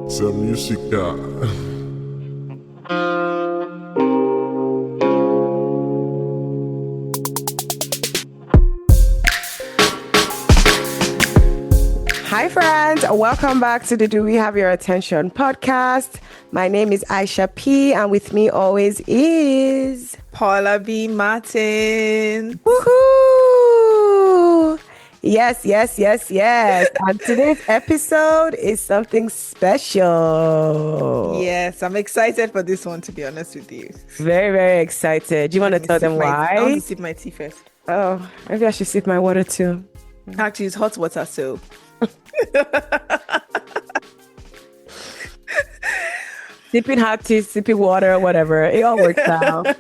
C'est musica. Hi friends, welcome back to the Do We Have Your Attention podcast. My name is Aisha P, and with me always is Paula Martins. Woohoo! Yes. And today's episode is something special. Yes, I'm excited for this one, to be honest with you. Very, very excited. Do you want to tell them why? I want to sip my tea first. Oh, maybe I should sip my water too. Actually, it's hot water, so. Sipping hot tea, sipping water, whatever. It all works out.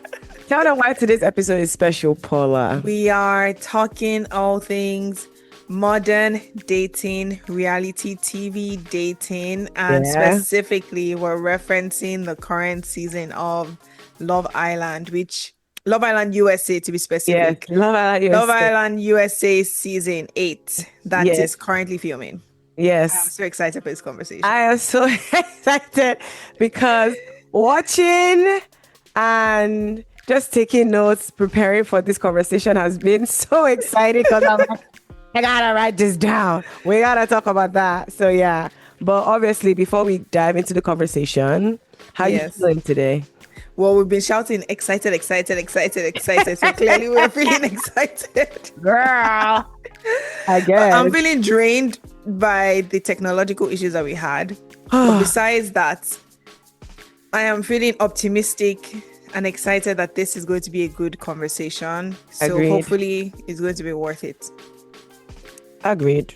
Tell them why today's episode is special, Paula. We are talking all things modern dating, reality TV dating, and specifically we're referencing the current season of Love Island, Love Island USA to be specific. Yes, Love Island USA season 8 that is currently filming. Yes. I'm so excited for this conversation. I am so excited because watching and just taking notes, preparing for this conversation has been so exciting because I'm like, I gotta write this down. We gotta talk about that. So yeah. But obviously, before we dive into the conversation, how are you feeling today? Well, we've been shouting excited. So clearly we're feeling excited. Girl. I guess. I'm feeling drained by the technological issues that we had. But besides that, I am feeling optimistic and excited that this is going to be a good conversation. So Agreed. Hopefully it's going to be worth it. Agreed.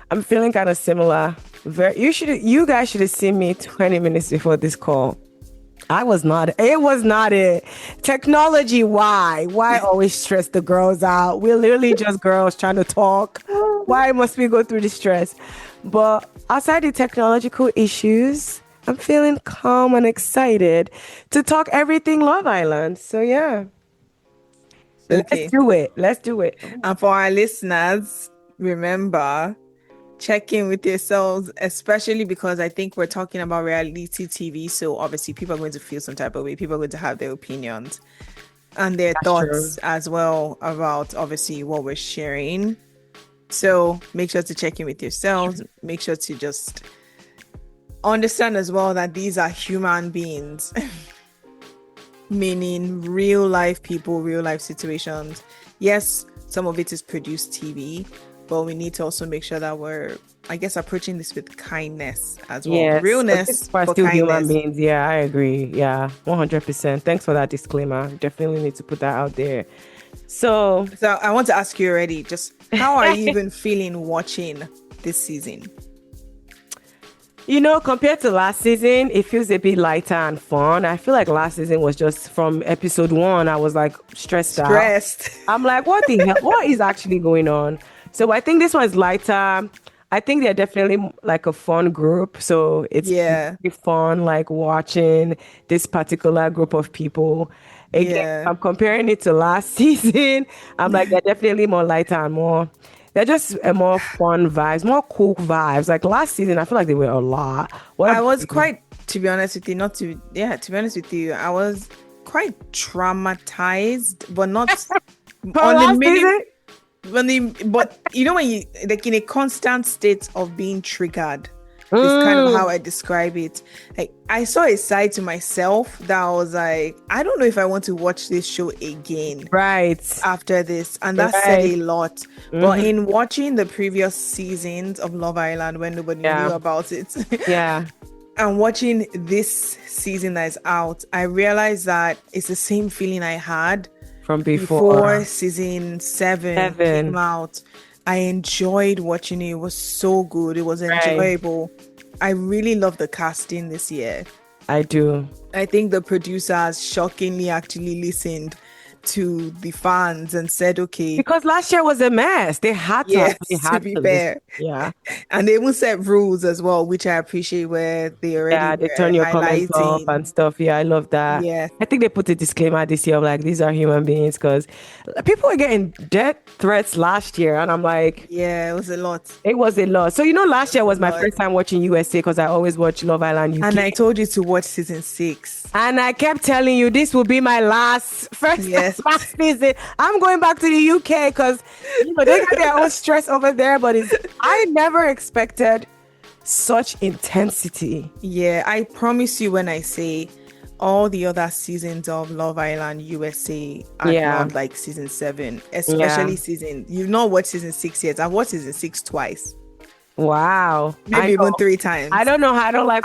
I'm feeling kind of similar. You guys should have seen me 20 minutes before this call. It was not it. Technology, why always stress the girls out? We're literally just girls trying to talk. Why must we go through the stress? But outside the technological issues, I'm feeling calm and excited to talk everything Love Island. So yeah. Okay. Let's do it. And for our listeners, remember, check in with yourselves, especially because I think we're talking about reality TV. So obviously people are going to feel some type of way. People are going to have their opinions and their thoughts as well about obviously what we're sharing. So make sure to check in with yourselves. Make sure to just understand as well that these are human beings, meaning real life people, real life situations. Yes, some of it is produced TV, but we need to also make sure that we're, I guess, approaching this with kindness as well. Yes, realness, for still kindness. Human beings. Yeah, I agree. Yeah, 100%. Thanks for that disclaimer. Definitely need to put that out there. So I want to ask you already, just how are you even feeling watching this season? Compared to last season, it feels a bit lighter and fun. I feel like last season was just from episode 1, I was like stressed out. I'm like, what the hell? What is actually going on? So I think this one is lighter. I think they're definitely like a fun group. So it's really fun, like watching this particular group of people. Again, I'm comparing it to last season. I'm like, they're definitely more lighter and they're just more fun vibes, more cool vibes. Like last season, I feel like they were a lot. I was quite, to be honest with you, I was quite traumatized, but not on the minute. But when you like in a constant state of being triggered, is kind of how I describe it. Like I saw a side to myself that I was like, I don't know if I want to watch this show again. Right. After this. And that said a lot. Mm-hmm. But in watching the previous seasons of Love Island when nobody knew about it. And watching this season that is out, I realized that it's the same feeling I had from before season 7 came out. I enjoyed watching it. It was so good. It was enjoyable. I really love the casting this year. I do. I think the producers shockingly actually listened to the fans and said, okay. Because last year was a mess. They had to. Yes, They had to be to. fair. Yeah. And they even set rules as well, which I appreciate, where they already Yeah, they were turn your comments off highlighting. and stuff. Yeah, I love that. Yeah. I think they put a disclaimer this year of like, these are human beings, because people were getting death threats last year. And I'm like, yeah, it was a lot. It was a lot. So, last year was my first time watching USA because I always watch Love Island UK. And I told you to watch season 6. And I kept telling you this will be my last season. I'm going back to the UK because they got their own stress over there. But I never expected such intensity. Yeah, I promise you when I say all the other seasons of Love Island USA are not like season 7, especially season. You've not watched season 6 yet. I've watched season 6 twice. Wow. Maybe even 3 times. I don't know how I don't like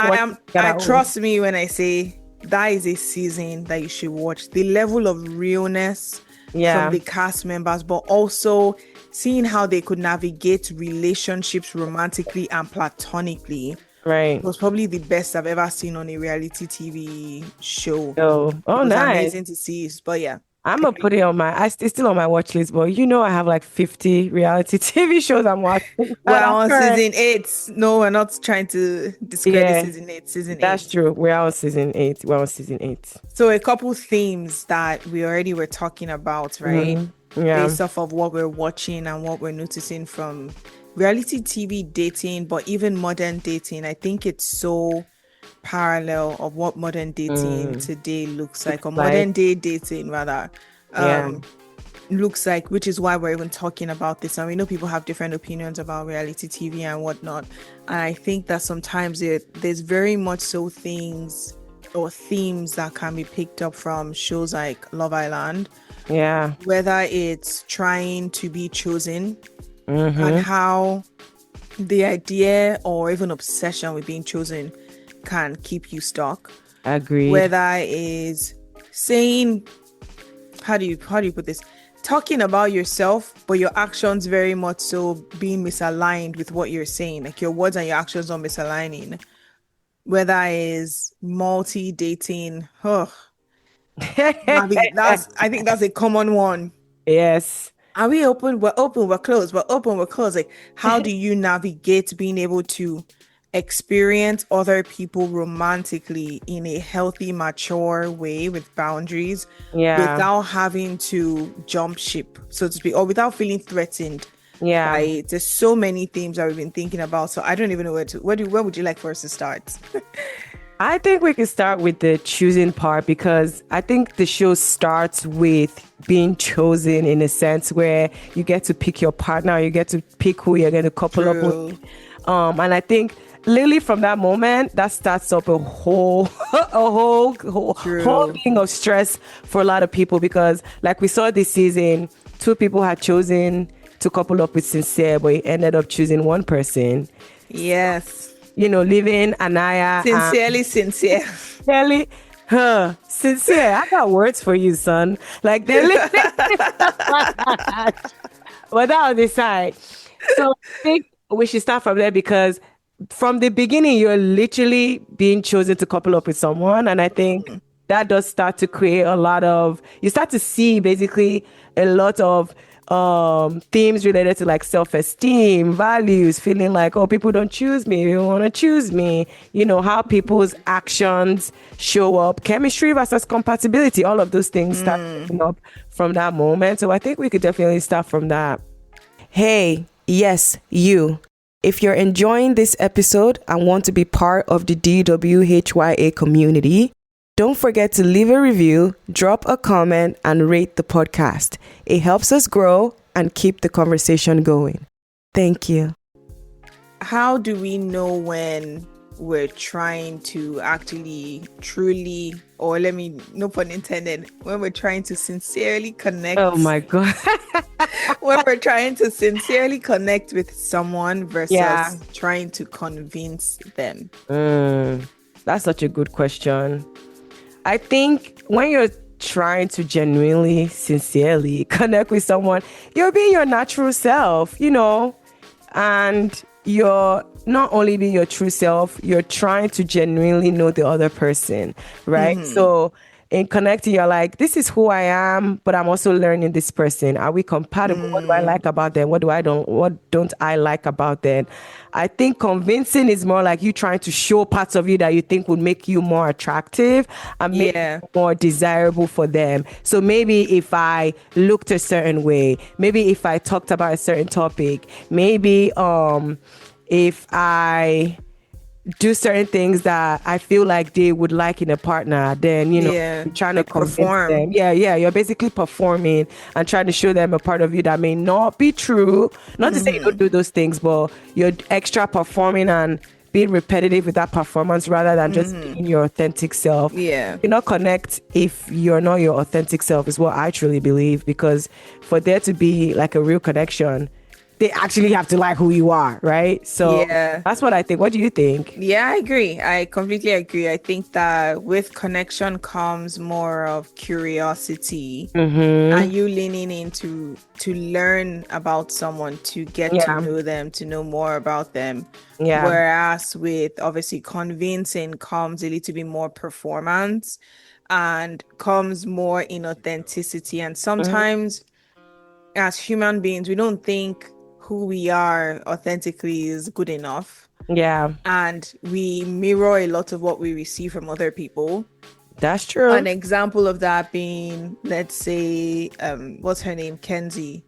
trust me when I say that is a season that you should watch. The level of realness from the cast members, but also seeing how they could navigate relationships romantically and platonically. Right. Was probably the best I've ever seen on a reality TV show. Oh, nice. Amazing to see. But yeah. I'm going to put it on it's still on my watch list, but I have like 50 reality TV shows I'm watching. We're on season 8. No, we're not trying to discredit season 8. Season 8. That's true. We're on season 8. So a couple themes that we already were talking about, right? Mm-hmm. Yeah. Based off of what we're watching and what we're noticing from reality TV dating, but even modern dating. I think it's so parallel of what modern dating today looks like, or modern day dating rather looks like, which is why we're even talking about this. And we know people have different opinions about reality TV and whatnot, and I think that sometimes there's very much so things or themes that can be picked up from shows like Love Island, whether it's trying to be chosen and how the idea or even obsession with being chosen can keep you stuck. Agreed. Whether is saying, how do you put this? Talking about yourself, but your actions very much so being misaligned with what you're saying. Like your words and your actions are misaligning. Whether is multi-dating. I think that's a common one. Yes. Are we open? We're open, we're closed. We're open, we're closed. Like, how do you navigate being able to experience other people romantically in a healthy, mature way with boundaries without having to jump ship, so to speak, or without feeling threatened? Right? There's so many themes that we've been thinking about. So I don't even know where would you like for us to start? I think we can start with the choosing part, because I think the show starts with being chosen in a sense where you get to pick your partner, you get to pick who you're going to couple up with. And I think literally from that moment, that starts up a whole thing of stress for a lot of people, because like we saw this season, 2 people had chosen to couple up with Sincere, but he ended up choosing one person. Yes. Leaving Anaya. Sincerely. Sincere. I got words for you, son. Like they're but that on the side. So I think we should start from there, because from the beginning, you're literally being chosen to couple up with someone. And I think that does start to create you start to see basically a lot of themes related to like self-esteem, values, feeling like, oh, people don't choose me, they don't want to choose me, how people's actions show up, chemistry versus compatibility, all of those things start coming up from that moment. So I think we could definitely start from that. Hey, yes, you. If you're enjoying this episode and want to be part of the DWHYA community, don't forget to leave a review, drop a comment, and rate the podcast. It helps us grow and keep the conversation going. Thank you. How do we know when we're trying to actually truly, or no pun intended, when we're trying to sincerely connect? Oh my God. When we're trying to sincerely connect with someone versus trying to convince them? That's such a good question. I think when you're trying to genuinely, sincerely connect with someone, you're being your natural self, and you're not only being your true self, you're trying to genuinely know the other person, right? So in connecting, you're like, this is who I am, but I'm also learning this person. Are we compatible? What do I like about them? What don't I like about them? I think convincing is more like you trying to show parts of you that you think would make you more attractive and make Yeah. you more desirable for them. So maybe if I looked a certain way, maybe if I talked about a certain topic, maybe if I do certain things that I feel like they would like in a partner, then Yeah. you're trying to Like convince perform. them. Yeah, you're basically performing and trying to show them a part of you that may not be true. Not to say you don't do those things, but you're extra performing and being repetitive with that performance rather than just being your authentic self. Yeah. You not connect if you're not your authentic self is what I truly believe, because for there to be like a real connection, they actually have to like who you are, right? So Yeah. that's what I think. What do you think? Yeah, I agree. I completely agree. I think that with connection comes more of curiosity and you leaning into to learn about someone, to get to Yeah. know them, to know more about them. Yeah. Whereas with obviously convincing comes a little bit more performance and comes more in authenticity. And sometimes as human beings, we don't think who we are authentically is good enough. Yeah. And we mirror a lot of what we receive from other people. That's true. An example of that being, let's say, what's her name? Kenzie.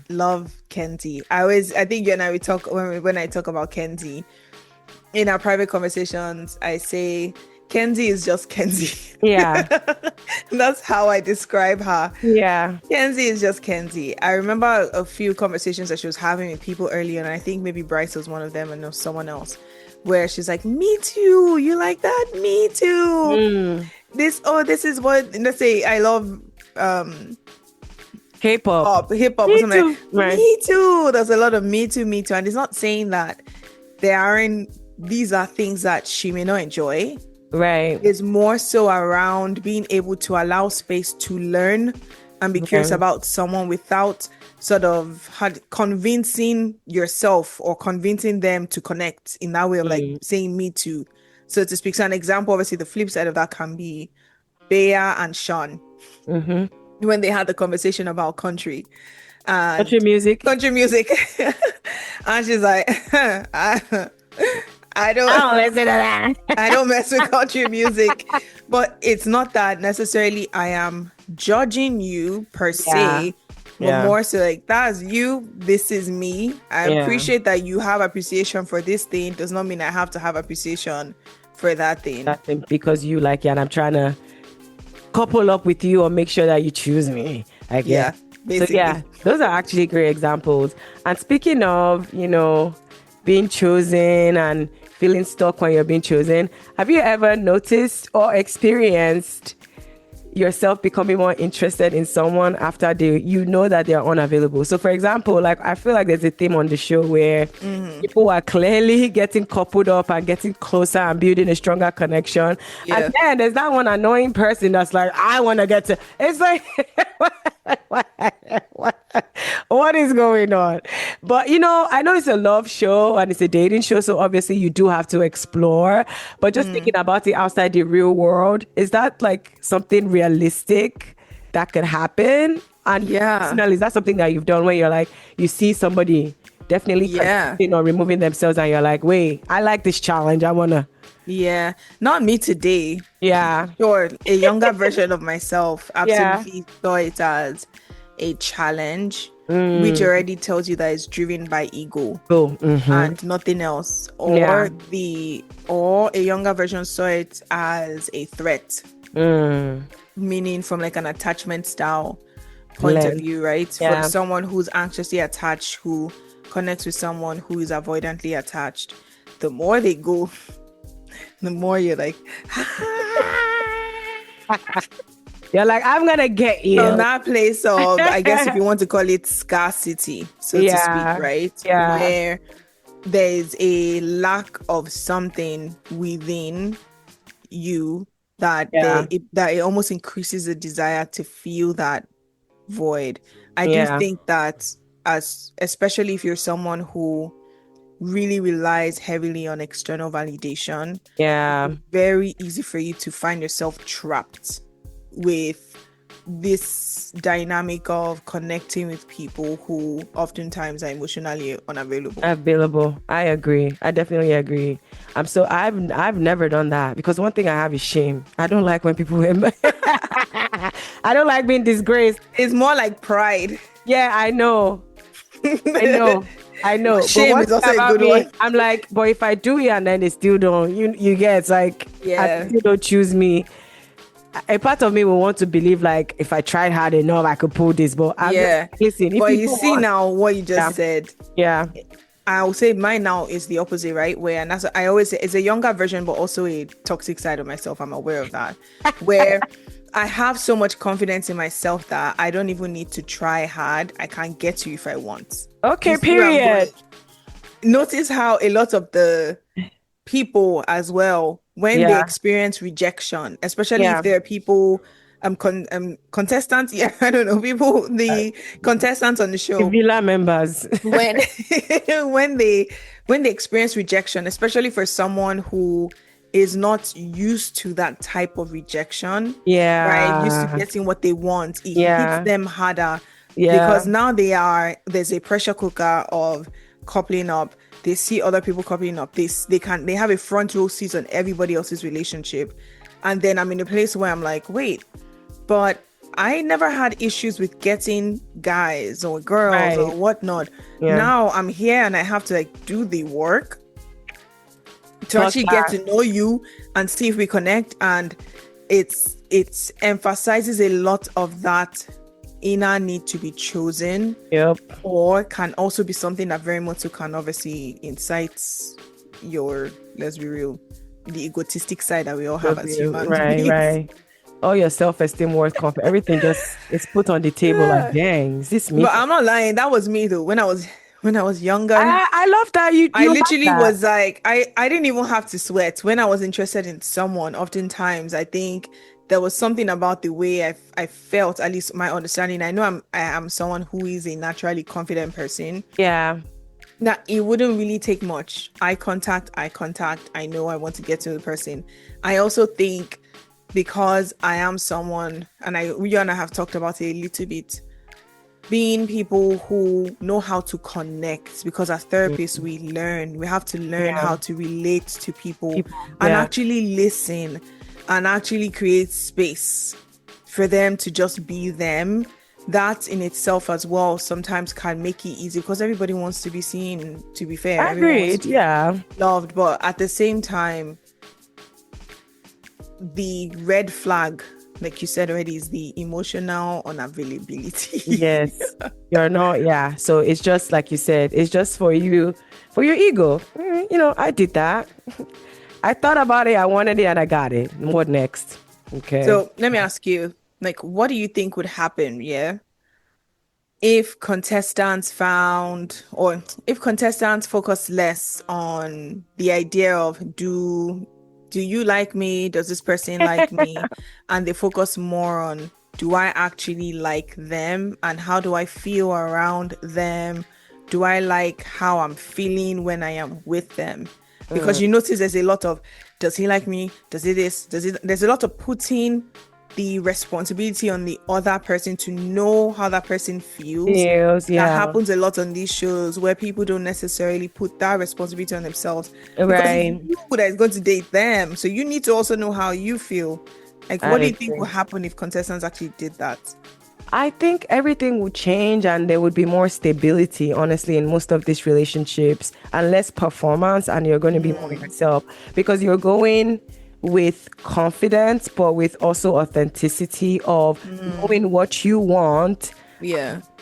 Love Kenzie. I think you and I, we talk, when I talk about Kenzie, in our private conversations, I say, Kenzie is just Kenzie. Yeah. That's how I describe her. Yeah. Kenzie is just Kenzie. I remember a few conversations that she was having with people earlier, and I think maybe Bryce was one of them, and there was someone else, where she's like, "Me too. You like that? Me too. This is what, let's say I love K-pop, hip hop, me or something. too. Like, Right. me too. There's a lot of me too, and it's not saying that there aren't. These are things that she may not enjoy. Right. It's more so around being able to allow space to learn and be curious about someone without sort of convincing yourself or convincing them to connect in that way of like saying me too, so to speak. So an example, obviously the flip side of that can be Bea and Sean when they had the conversation about country music. and she's like, I don't listen to that. I don't mess with country music. But it's not that necessarily I am judging you per se, but more so like, that's you, this is me. I appreciate that you have appreciation for this thing. Does not mean I have to have appreciation for that thing. Because you like it, and I'm trying to couple up with you or make sure that you choose me, I guess. Yeah, basically. So those are actually great examples. And speaking of, being chosen and feeling stuck when you're being chosen, have you ever noticed or experienced yourself becoming more interested in someone after that they're unavailable? So for example, like I feel like there's a theme on the show where people are clearly getting coupled up and getting closer and building a stronger connection. And then there's that one annoying person that's like, I want to get to, it's like, what is going on? But I know it's a love show and it's a dating show, so obviously you do have to explore, but just thinking about it outside the real world, is that like something realistic that could happen? And personally, is that something that you've done where you're like, you see somebody definitely or removing themselves and you're like, wait, I like this challenge, I wanna. Not me today. Sure, a younger version of myself absolutely saw it as a challenge, which already tells you that it's driven by ego and nothing else. Or a younger version saw it as a threat, meaning from like an attachment style point of view, right? For someone who's anxiously attached, who connects with someone who is avoidantly attached, the more they go, the more you're like, you're like, I'm gonna get you. From that place of, I guess if you want to call it scarcity, so to speak, right? Where there's a lack of something within you that it almost increases the desire to feel that void. I do think that especially if you're someone who really relies heavily on external validation, it's very easy for you to find yourself trapped with this dynamic of connecting with people who oftentimes are emotionally unavailable. I agree. I definitely agree. I've never done that because one thing I have is shame. I don't like when people I don't like being disgraced. It's more like pride. Yeah, I know. I know. Shame is also a good one. I'm like, but if I do it and then they still don't, you get, it's like, yeah, I still don't choose me. A part of me will want to believe like if I tried hard enough, I could pull this. But listen. But you see now what you just said. Yeah. I will say mine now is the opposite, right? Where, and that's what I always say, it's a younger version, but also a toxic side of myself. I'm aware of that. Where I have so much confidence in myself that I don't even need to try hard. I can get to you if I want. Okay, period. Notice how a lot of the people as well, when they experience rejection, especially if there are people, contestants, I don't know, people, the contestants on the show, Villa members, when they experience rejection, especially for someone who is not used to that type of rejection, right, used to getting what they want, it hits them harder, because now there's a pressure cooker of coupling up. They see other people coupling up. They have a front row seat on everybody else's relationship. And then I'm in a place where I'm like, wait, but I never had issues with getting guys or girls or whatnot. Now I'm here and I have to like do the work to actually get to know you and see if we connect. And it's emphasizes a lot of that inner need to be chosen, or can also be something that very much can obviously incites your, let's be real, the egotistic side that we all have as human beings. Right. All your self-esteem, worth, confidence, everything just is put on the table. Like, dang, is this me? But I'm not lying. That was me though. When I was younger, I love that I literally was like, I didn't even have to sweat when I was interested in someone. Oftentimes, I think there was something about the way I felt, at least my understanding. I know I am someone who is a naturally confident person. Yeah. Now, it wouldn't really take much. Eye contact. I know I want to get to the person. I also think because I am someone, and you and I have talked about it a little bit, being people who know how to connect, because as therapists, we have to learn how to relate to people and actually listen and actually create space for them to just be them. That in itself as well sometimes can make it easy, because everybody wants to be seen, to be fair. Agreed, loved, but at the same time, the red flag, like you said already, is the emotional unavailability. Yes, you're not. So it's just like you said, it's just for you, for your ego. I did that. I thought about it, I wanted it, and I got it. What next? Okay. So let me ask you, like, what do you think would happen, if contestants focus less on the idea of do you like me? Does this person like me? And they focus more on, do I actually like them? And how do I feel around them? Do I like how I'm feeling when I am with them? Because you notice there's a lot of, does he like me? Does he this? There's a lot of putting the responsibility on the other person to know how that person feels. That happens a lot on these shows where people don't necessarily put that responsibility on themselves. Right. Because you that is going to date them. So you need to also know how you feel. Like, what do you think will happen if contestants actually did that? I think everything would change and there would be more stability, honestly, in most of these relationships, and less performance, and you're going to be more yourself, because you're going with confidence, but with also authenticity of knowing what you want.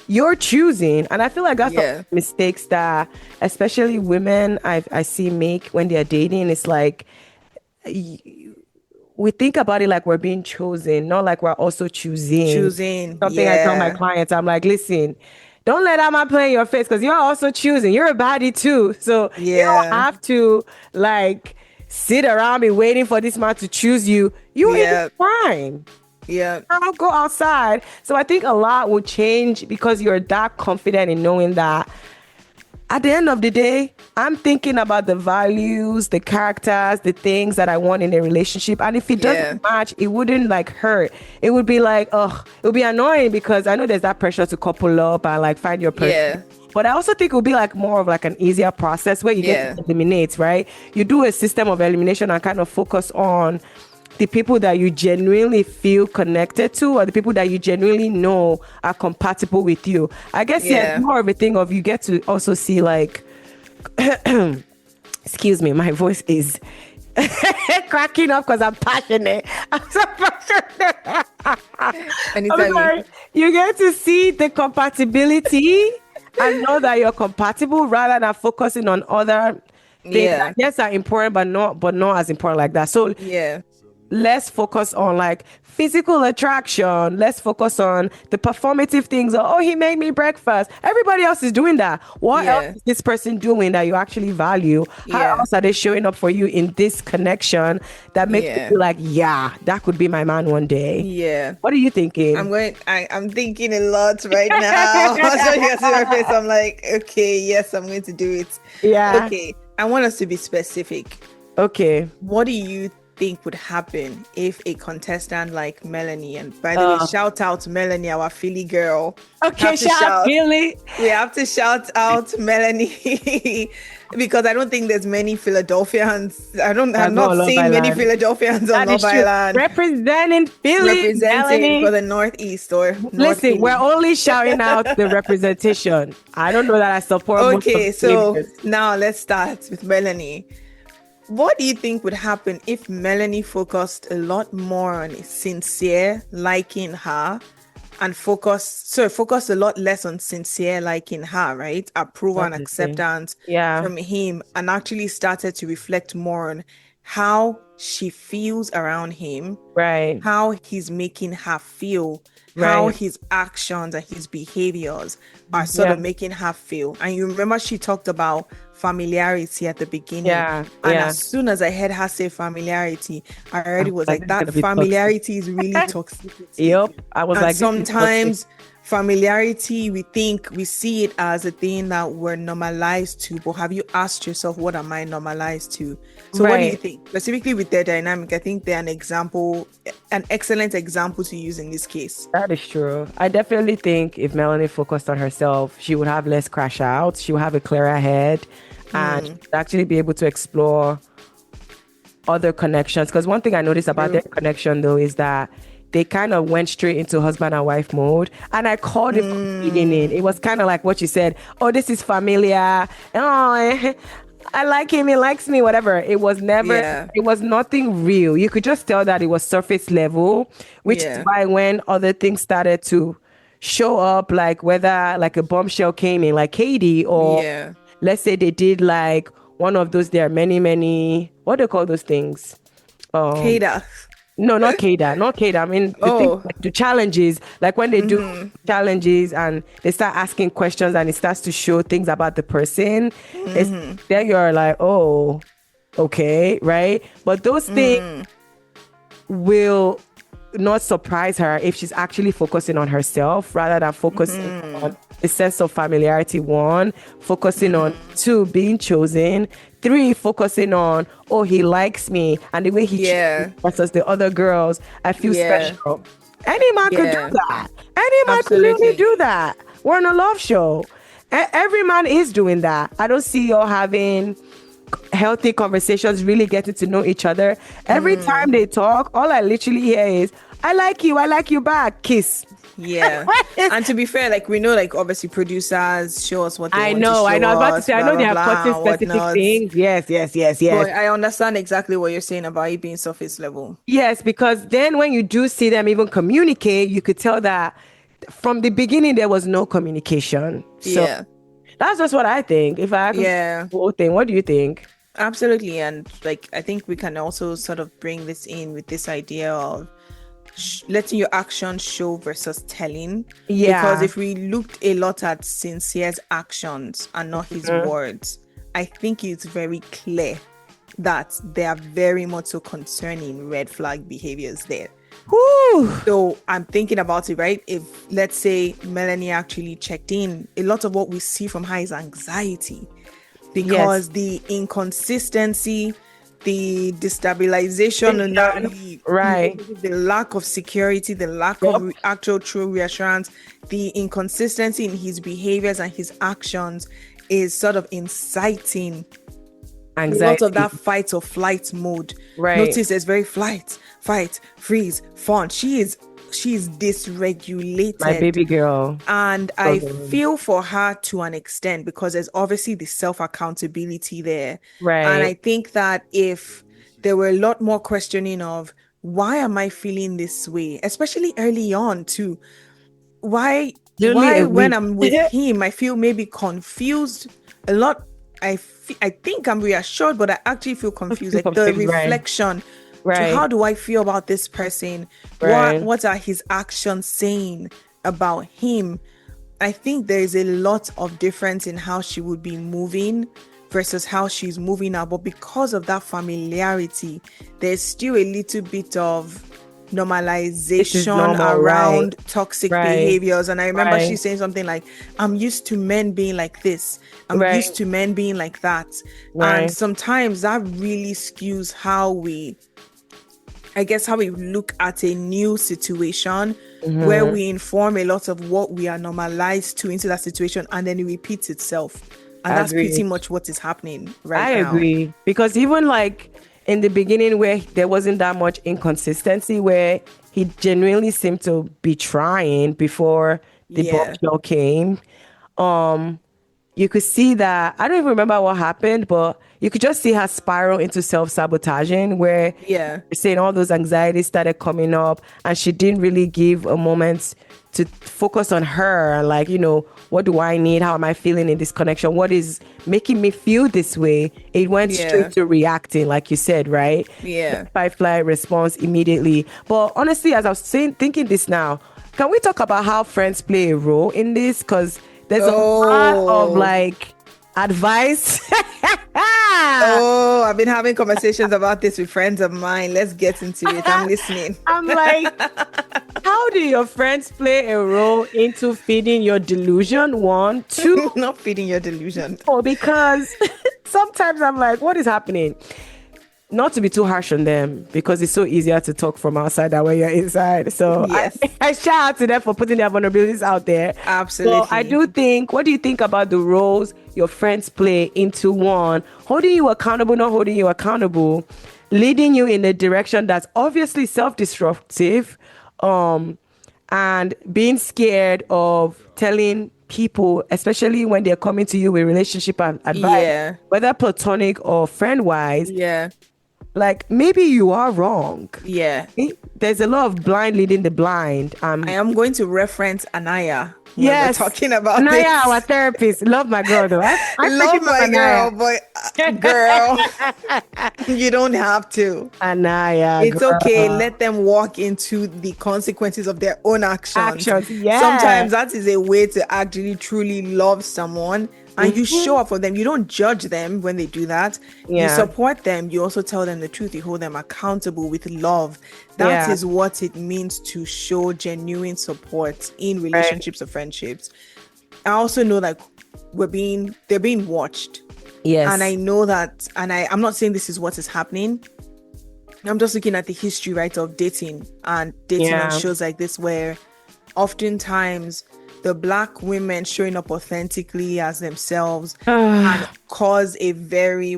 You're choosing. And I feel like that's the mistakes that especially women I see make when they're dating. It's like, we think about it like we're being chosen, not like we're also choosing. Something I tell my clients, I'm like, listen, don't let that man play in your face, because you're also choosing. You're a baddie too. So you don't have to like sit around be waiting for this man to choose you. You ain't fine. I'll go outside. So I think a lot will change because you're that confident in knowing that at the end of the day, I'm thinking about the values, the characters, the things that I want in a relationship. And if it doesn't match, it wouldn't like hurt. It would be like, oh, it would be annoying because I know there's that pressure to couple up and like find your person. Yeah. But I also think it would be like more of like an easier process where you get to eliminate, right? You do a system of elimination and kind of focus on the people that you genuinely feel connected to, or the people that you genuinely know are compatible with you. I guess it's more of a thing of you get to also see like excuse me, my voice is cracking up because I'm passionate. I'm so passionate. You get to see the compatibility and know that you're compatible rather than focusing on other things that yes are important but not as important like that. So let's focus on like physical attraction. Let's focus on the performative things. Oh, he made me breakfast. Everybody else is doing that. What else is this person doing that you actually value? How else are they showing up for you in this connection that makes you feel like, yeah, that could be my man one day? Yeah. What are you thinking? I'm thinking a lot right now. I'm like, okay, yes, I'm going to do it. Yeah. Okay. I want us to be specific. Okay. What do you think would happen if a contestant like Melanie, and by the way, shout out Melanie, our Philly girl. Okay, shout Philly. We have to shout out Melanie because I don't think there's many Philadelphians. I'm not seeing many Philadelphians on Love Island. Representing Philly. Representing for the Northeast or Listen, we're only shouting out the representation. I don't know that I support. Okay, so now let's start with Melanie. What do you think would happen if Melanie focused a lot more on sincere liking her and focused a lot less on sincere liking her, right? Approval and acceptance from him, and actually started to reflect more on how she feels around him, right? How he's making her feel, how his actions and his behaviors are sort of making her feel. And you remember she talked about familiarity at the beginning. And as soon as I heard her say familiarity, I already was like that familiarity is really toxic. Yep. I was like, sometimes familiarity, we see it as a thing that we're normalized to, but have you asked yourself, what am I normalized to? So what do you think? Specifically with their dynamic, I think they're an excellent example to use in this case. That is true. I definitely think if Melanie focused on herself, she would have less crash outs. She would have a clearer head and actually be able to explore other connections. Because one thing I noticed about their connection though is that they kind of went straight into husband and wife mode. And I called it feeding in. It was kind of like what you said. Oh, this is familiar. Oh, I like him. He likes me, whatever. It was it was nothing real. You could just tell that it was surface level, which is why when other things started to show up, like whether like a bombshell came in, like Katie, or let's say they did like one of those, there are many, what do you call those things? Kada. No, not Kada. I mean, the challenges, like when they do challenges and they start asking questions and it starts to show things about the person, then you're like, oh, okay, right? But those things will not surprise her if she's actually focusing on herself rather than focusing on the sense of familiarity, 1, focusing on 2, being chosen, 3, focusing on, oh, he likes me and the way he treats me versus the other girls, I feel special. Any man could do that. Any man could really do that. We're on a love show. Every man is doing that. I don't see you having healthy conversations, really getting to know each other. Every time they talk, all I literally hear is, I like you back, kiss. Yeah. And to be fair, like we know, like obviously producers show us what they want to show I know. I was about to us, say, I know they have cutting specific things. Yes. But I understand exactly what you're saying about it being surface level. Yes, because then when you do see them even communicate, you could tell that from the beginning there was no communication. So that's just what I think. If I the whole thing, what do you think? Absolutely. And like I think we can also sort of bring this in with this idea of letting your actions show versus telling. Because if we looked a lot at Sincere's actions and not his words, I think it's very clear that there are very much so concerning red flag behaviors there. Whew. So I'm thinking about it, right? If, let's say, Melanie actually checked in, a lot of what we see from her is anxiety, because the inconsistency, the destabilization, and the lack of security, the lack of actual true reassurance, the inconsistency in his behaviors and his actions is sort of inciting anxiety. A lot of that fight or flight mode. Notice there's very fight, freeze, fawn. She's dysregulated. My baby girl. And I feel for her to an extent, because there's obviously the self-accountability there. Right. And I think that if there were a lot more questioning of, why am I feeling this way? Especially early on too. Why when I'm with him, I feel maybe confused a lot. I think I'm reassured, but I actually feel confused. Like the reflection, to how do I feel about this person? What are his actions saying about him? I think there is a lot of difference in how she would be moving versus how she's moving now. But because of that familiarity, there's still a little bit of normalization around toxic behaviors. And I remember she saying something like, I'm used to men being like this, I'm used to men being like that. And sometimes that really skews how we look at a new situation, where we inform a lot of what we are normalized to into that situation, and then it repeats itself. And that's pretty much what is happening right now. I agree, because even like in the beginning, where there wasn't that much inconsistency, where he genuinely seemed to be trying before the bombshell came, you could see that, I don't even remember what happened, but you could just see her spiral into self-sabotaging, where saying all those anxieties started coming up, and she didn't really give a moment to focus on her, like, what do I need? How am I feeling in this connection? What is making me feel this way? It went straight to reacting, like you said, right? Yeah. Fight-flight response immediately. But honestly, as I was thinking this now, can we talk about how friends play a role in this? Because there's a lot of like advice. I've been having conversations about this with friends of mine. Let's get into it. I'm listening. I'm like, how do your friends play a role into feeding your delusion? 1, 2. Not feeding your delusion. Because sometimes I'm like, what is happening? Not to be too harsh on them, because it's so easier to talk from outside than when you're inside. So I shout out to them for putting their vulnerabilities out there. Absolutely. So I do think, what do you think about the roles your friends play into, 1, holding you accountable, not holding you accountable, leading you in a direction that's obviously self-destructive, and being scared of telling people, especially when they're coming to you with relationship advice, whether platonic or friend-wise, like, maybe you are wrong. There's a lot of blind leading the blind. I am going to reference Anaya. We're talking about Anaya, this. Our therapist. Love my girl, though. I love my girl, but girl, you don't have to. Anaya, it's girl. Okay. Let them walk into the consequences of their own actions. Sometimes that is a way to actually truly love someone. And you show up for them. You don't judge them when they do that. You support them. You also tell them the truth. You hold them accountable with love. That is what it means to show genuine support in relationships or friendships. I also know that they're being watched. Yes. And I know that, and I'm not saying this is what is happening. I'm just looking at the history, right, of dating on shows like this, where oftentimes the Black women showing up authentically as themselves and cause a very,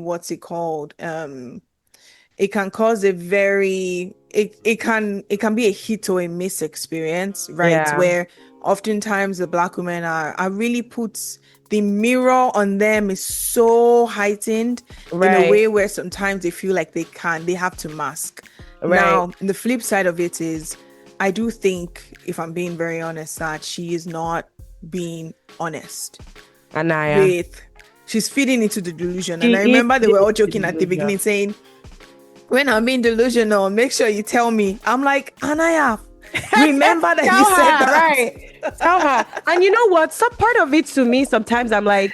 it can cause a very, it can be a hit or a miss experience, right? Where oftentimes the Black women are really the mirror on them is so heightened in a way where sometimes they feel like they have to mask. Now, the flip side of it is, I do think, if I'm being very honest, that she is not being honest. Anaya. She's feeding into the delusion. And I remember they were all joking at the beginning saying, when I'm being delusional, make sure you tell me. I'm like, Anaya, remember that you said that. Right. Tell her. And you know what? Some part of it, to me, sometimes I'm like,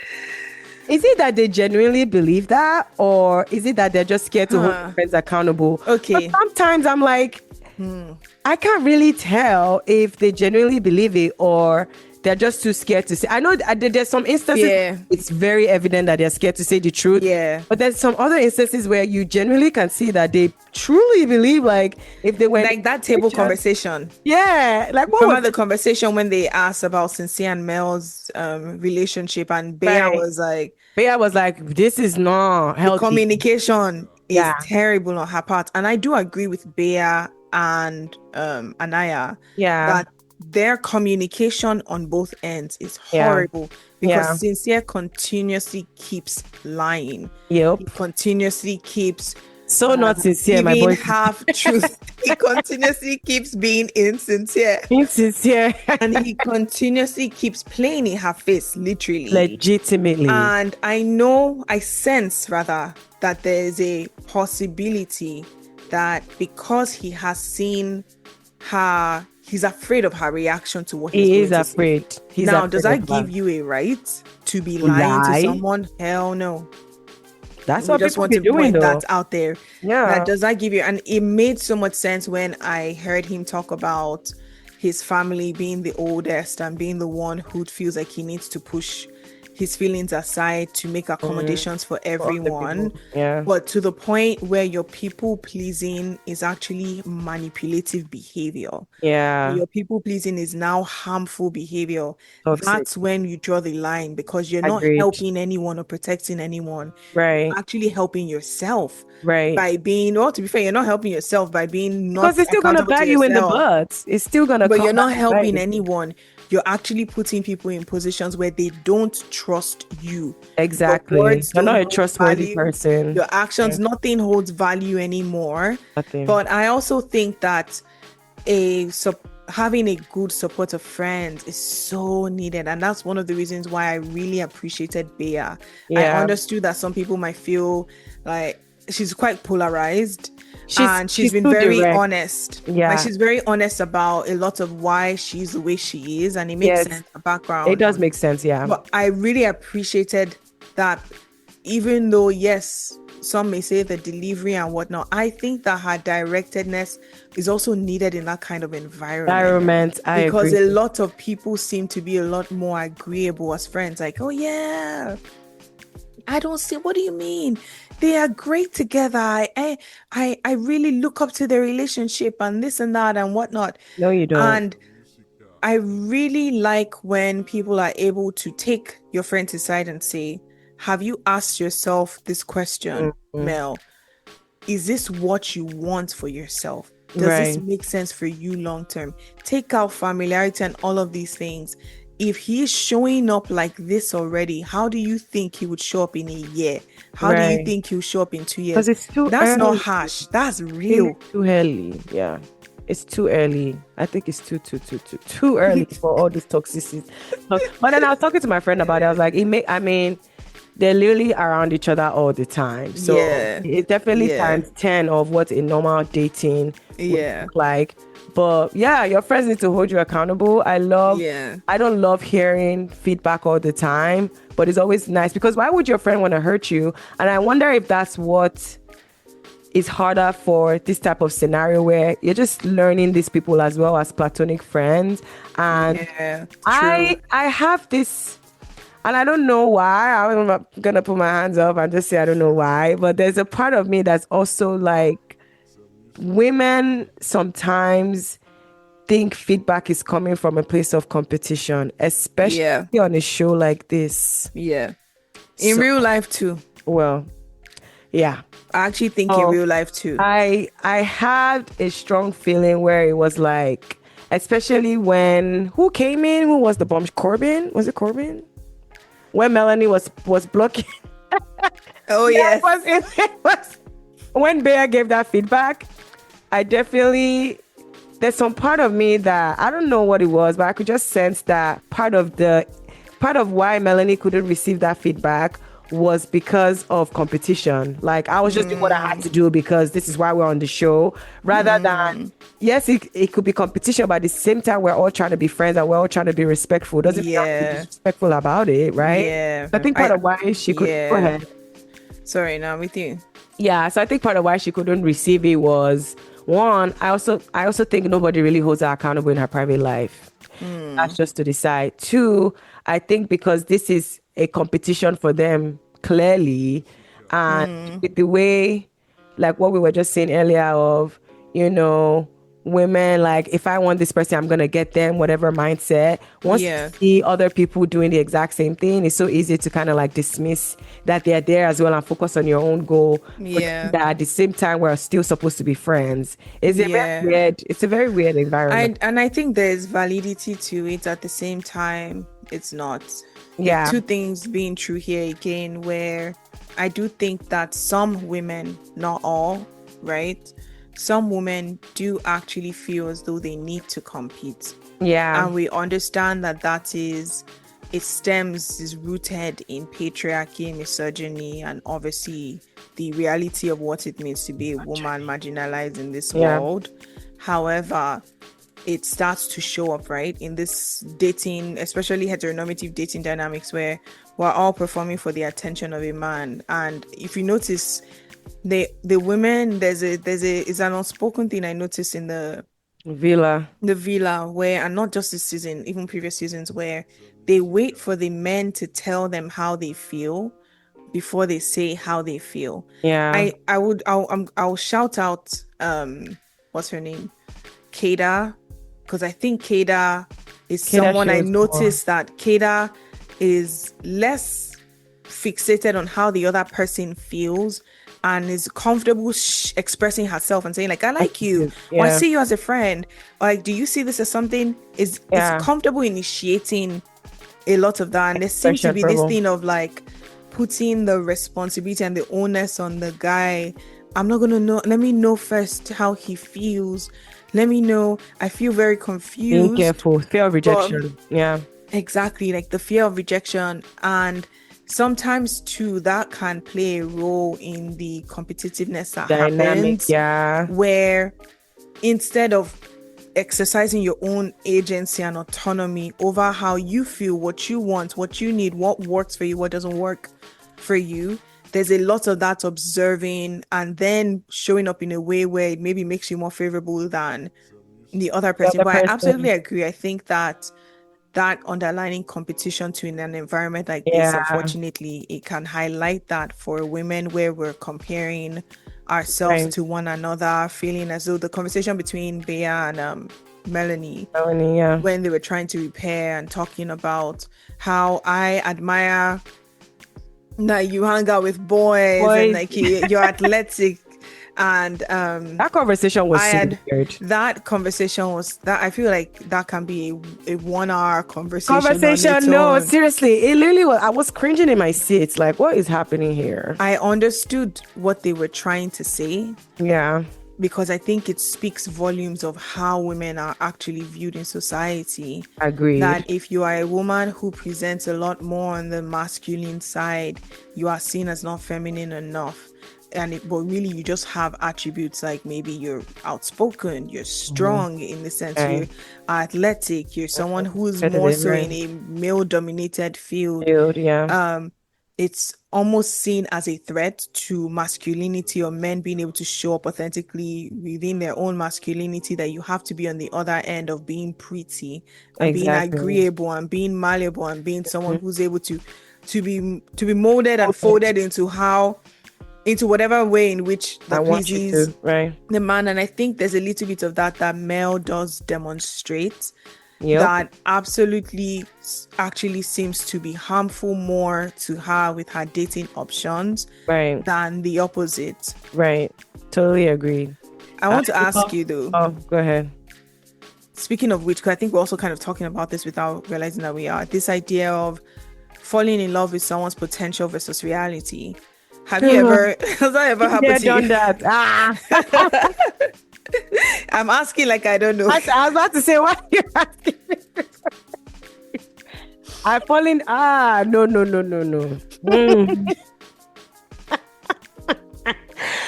is it that they genuinely believe that? Or is it that they're just scared to hold their friends accountable? Okay. But sometimes I'm like, I can't really tell if they genuinely believe it or they're just too scared to say. I know there's some instances it's very evident that they're scared to say the truth. Yeah. But there's some other instances where you genuinely can see that they truly believe, like, if they went like that table conversation. Yeah. Like, what remember the conversation when they asked about Sincere and Mel's relationship, and Bea was like, this is not healthy. Communication is terrible on her part. And I do agree with Bea and Anaya that their communication on both ends is horrible because Sincere continuously keeps lying. He continuously keeps not sincere, my boy. Half truth. He continuously keeps being insincere. And he continuously keeps playing in her face, literally. Legitimately. And I sense rather that there is a possibility that because he has seen her, he's afraid of her reaction to what he is afraid. Now, does that give you a right to be lying to someone? Hell no. That's what just want to point that out there. Yeah. Does that give you? And it made so much sense when I heard him talk about his family being the oldest and being the one who feels like he needs to push his feelings aside to make accommodations for everyone. But to the point where your people pleasing is actually manipulative behavior. Your people pleasing is now harmful behavior. That's when you draw the line, because you're not helping anyone or protecting anyone. You're actually helping yourself. By being, to be fair, you're not helping yourself by being not, because it's still gonna bite you in the butt. It's still gonna. But you're not helping anyone. You're actually putting people in positions where they don't trust you. Exactly. You're not a trustworthy person. Your actions, nothing holds value anymore. Nothing. But I also think that having a good supportive friend is so needed. And that's one of the reasons why I really appreciated Bea. I understood that some people might feel like she's quite polarized. She's been very honest. Like, she's very honest about a lot of why she's the way she is, and it makes sense, the background. It does make sense, But I really appreciated that, even though some may say the delivery and whatnot, I think that her directedness is also needed in that kind of environment. I because agree. A lot of people seem to be a lot more agreeable as friends. Like, oh yeah, I don't see. What do you mean? They are great together. I really look up to their relationship and this and that and whatnot. No, you don't. And I really like when people are able to take your friend aside and say, have you asked yourself this question, Mel? Is this what you want for yourself? Does this make sense for you long term? Take out familiarity and all of these things. If he's showing up like this already, how do you think he would show up in a year? How do you think he'll show up in 2 years? Because it's too That's early. not harsh. That's real. It's too early. Yeah. It's too early. I think it's too early for all this toxicity. But then I was talking to my friend about it. I was like, they're literally around each other all the time. So it's definitely times 10 of what a normal dating would look like. But your friends need to hold you accountable. I don't love hearing feedback all the time, but it's always nice, because why would your friend want to hurt you? And I wonder if that's what is harder for this type of scenario, where you're just learning these people as well as platonic friends. And I have this, and I don't know why. I'm not gonna put my hands up and just say I don't know why, but there's a part of me that's also like, women sometimes think feedback is coming from a place of competition, especially on a show like this. In real life too. Well, I actually think in real life too. I had a strong feeling where it was like, especially when who came in? Who was the bomb? Corbin? Was it Corbin? When Melanie was blocking. Oh yes. It was when Bea gave that feedback. There's some part of me that I don't know what it was, but I could just sense that part of why Melanie couldn't receive that feedback was because of competition. Like, I was just doing what I had to do because this is why we're on the show, rather than, yes, it could be competition, but at the same time, we're all trying to be friends and we're all trying to be respectful. Doesn't mean have to be respectful about it, right? Yeah. I think part of why she could go ahead. Sorry, now I'm with you. Yeah, so I think part of why she couldn't receive it was one, I also think nobody really holds her accountable in her private life. That's just to decide. Two, I think because this is a competition for them, clearly, and with the way, like what we were just saying earlier of, you know, women, like if I want this person, I'm gonna get them, whatever mindset. Once you see other people doing the exact same thing, it's so easy to kind of like dismiss that they're there as well and focus on your own goal. That at the same time we're still supposed to be friends. It's a very weird environment. And I think there's validity to it. At the same time, it's not. Yeah. Two things being true here again, where I do think that some women, not all, right? Some women do actually feel as though they need to compete. Yeah. And we understand that is rooted in patriarchy, misogyny, and obviously the reality of what it means to be a woman marginalized in this world. However, it starts to show up, right, in this dating, especially heteronormative dating dynamics, where we're all performing for the attention of a man. And if you notice, the women, there's an unspoken thing I noticed in the villa, where, and not just this season, even previous seasons, where they wait for the men to tell them how they feel before they say how they feel. I'll shout out what's her name, Kada, because I think Kada is someone I noticed that Kada is less fixated on how the other person feels and is comfortable expressing herself and saying like, I like you, or I see you as a friend, or like, do you see this as something? Is comfortable initiating a lot of that. And there seems to be this thing of like putting the responsibility and the onus on the guy. I'm not gonna know, let me know first how he feels, let me know, I feel very confused. Being careful, fear of rejection. Exactly, like the fear of rejection. And sometimes too, that can play a role in the competitiveness that happens, where instead of exercising your own agency and autonomy over how you feel, what you want, what you need, what works for you, what doesn't work for you, there's a lot of that observing and then showing up in a way where it maybe makes you more favorable than the other person. But I absolutely agree. I think that underlying competition to in an environment like this, unfortunately, it can highlight that for women, where we're comparing ourselves to one another, feeling as though the conversation between Bea and Melanie, when they were trying to repair and talking about how I admire that you hang out with boys. And like you're athletic. And that conversation was weird. That conversation was that I feel like that can be a 1 hour conversation. No, seriously, it literally was. I was cringing in my seats. Like, what is happening here? I understood what they were trying to say. Yeah. Because I think it speaks volumes of how women are actually viewed in society. Agreed. That if you are a woman who presents a lot more on the masculine side, you are seen as not feminine enough. But really you just have attributes like maybe you're outspoken, you're strong in the sense you're athletic, you're someone who's more so in a male dominated field. It's almost seen as a threat to masculinity, or men being able to show up authentically within their own masculinity, that you have to be on the other end of being pretty and being agreeable and being malleable and being someone who's able to be molded and folded into whatever way in which that pleases the man. And I think there's a little bit of that Mel does demonstrate. That absolutely actually seems to be harmful more to her with her dating options than the opposite. Totally agreed. I want to ask you though. Oh, go ahead. Speaking of which, because I think we're also kind of talking about this without realizing that we are, this idea of falling in love with someone's potential versus reality. Has that ever happened to you? Done that. I'm asking like I don't know. I was about to say, why are you asking me? I fall in. No.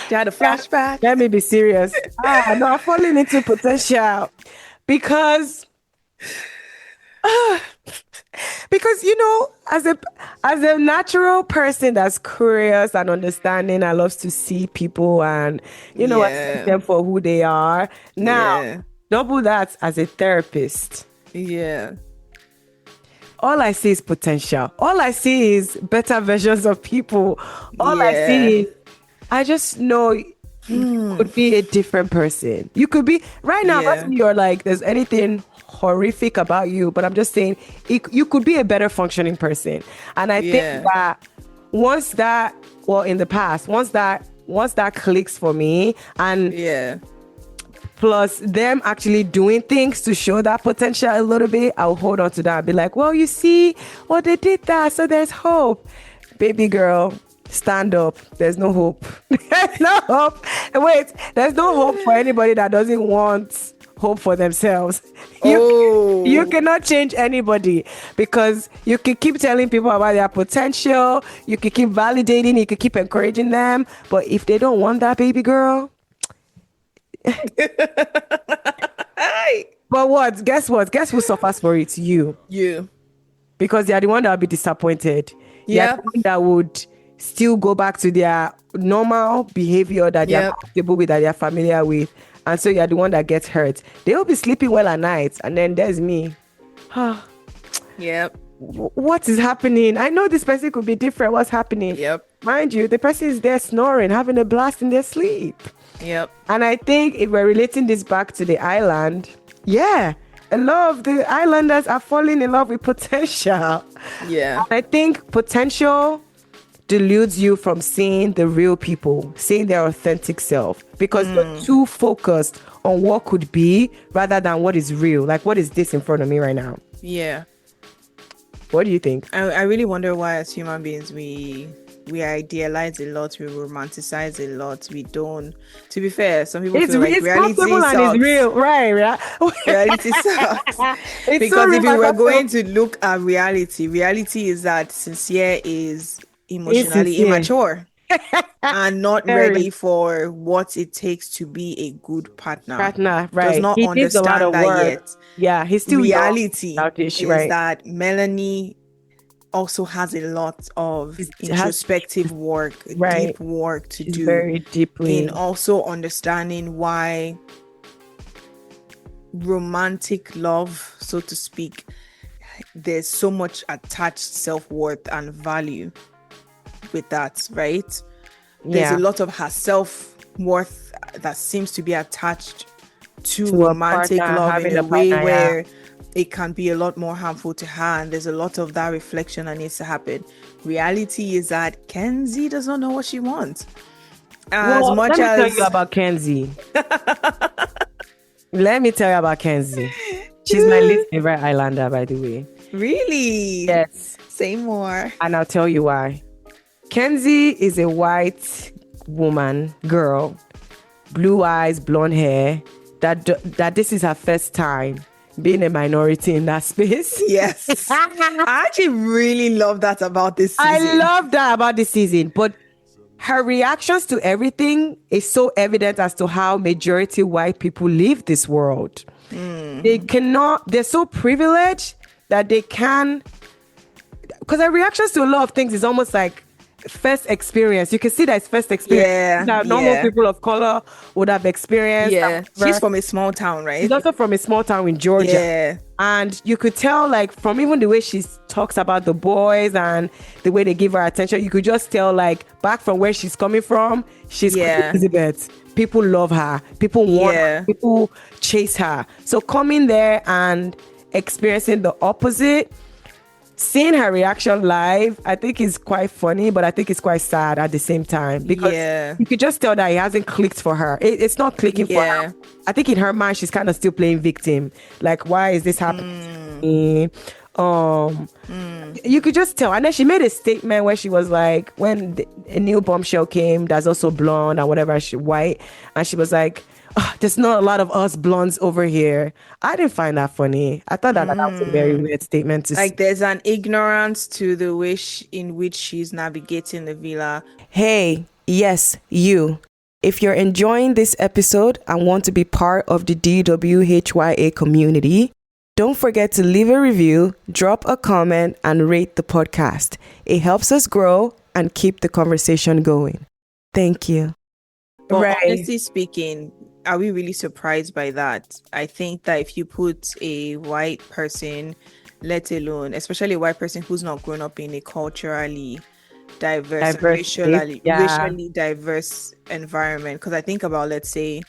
You had a flashback? Let me be serious. No, I'm falling into potential because Because as a natural person that's curious and understanding and loves to see people and accept them for who they are. Now, double that as a therapist. Yeah. All I see is potential. All I see is better versions of people. All I see is, I just know you could be a different person. You could be, right now, you're like, there's anything horrific about you, but I'm just saying, you could be a better functioning person. And I think that once that clicks for me, and plus them actually doing things to show that potential a little bit, I'll hold on to that and be like, well, you see, well, they did that, so there's hope. Baby girl, stand up. There's no hope. There's no hope. Wait, there's no hope for anybody that doesn't want hope for themselves. You cannot change anybody, because you can keep telling people about their potential, you can keep validating, you can keep encouraging them, but if they don't want that, baby girl, but what? Guess who suffers for it? You. Because you're the one that will be disappointed. You're the one that would still go back to their normal behavior that they're comfortable with, that they're familiar with. And so you're the one that gets hurt. They'll be sleeping well at night, and then there's me. What is happening? I know this person could be different. What's happening? Mind you, the person is there snoring, having a blast in their sleep. And I think if we're relating this back to the island, a lot of the islanders are falling in love with potential. And I think potential deludes you from seeing the real people, seeing their authentic self, because you're too focused on what could be rather than what is real. Like, what is this in front of me right now? What do you think? I really wonder why, as human beings, we idealize a lot, we romanticize a lot. We don't. To be fair, some people feel like reality sucks. And it's real, right? Reality sucks. Because if you were going to look at reality is that Sincere is emotionally immature and not ready for what it takes to be a good partner. Right? Does not understand that yet. Yeah, he's still reality is that Melanie also has a lot of introspective work, deep work to do, very deeply, in also understanding why romantic love, so to speak, there's so much attached self-worth and value with that, right? There's a lot of her self-worth that seems to be attached to romantic love in a way where it can be a lot more harmful to her, and there's a lot of that reflection that needs to happen. Reality is that Kenzie does not know what she wants. Let me tell you about Kenzie. Let me tell you about Kenzie. She's my least favorite islander, by the way. Really? Yes. Say more. And I'll tell you why. Kenzie is a white woman, girl, blue eyes, blonde hair, that this is her first time being a minority in that space. Yes. I actually really love that about this season. I love that about this season. But her reactions to everything is so evident as to how majority white people live this world. They're so privileged that they can, because her reactions to a lot of things is almost like first experience. You can see that it's first experience that normal people of color would have experienced. She's from a small town, right? She's also from a small town in Georgia. And you could tell, like, from even the way she talks about the boys and the way they give her attention, you could just tell, like, back from where she's coming from, she's Elizabeth. People love her. People want her. People chase her. So coming there and experiencing the opposite, seeing her reaction live, I think is quite funny, but I think it's quite sad at the same time, because you could just tell that it hasn't clicked for her. It's not clicking for her. I think in her mind, she's kind of still playing victim. Like, why is this happening to me? You could just tell. And then she made a statement where she was like, when a new bombshell came that's also blonde and whatever, white, and she was like, there's not a lot of us blondes over here. I didn't find that funny. I thought that was a very weird statement to say. There's an ignorance to the way in which she's navigating the villa. Hey, yes, you. If you're enjoying this episode and want to be part of the DWHYA community, Don't forget to leave a review, drop a comment, and rate the podcast. It helps us grow and keep the conversation going. Thank you. But honestly speaking, are we really surprised by that? I think that if you put a white person, let alone, especially a white person who's not grown up in a culturally diverse and racially diverse environment, because I think about, let's say,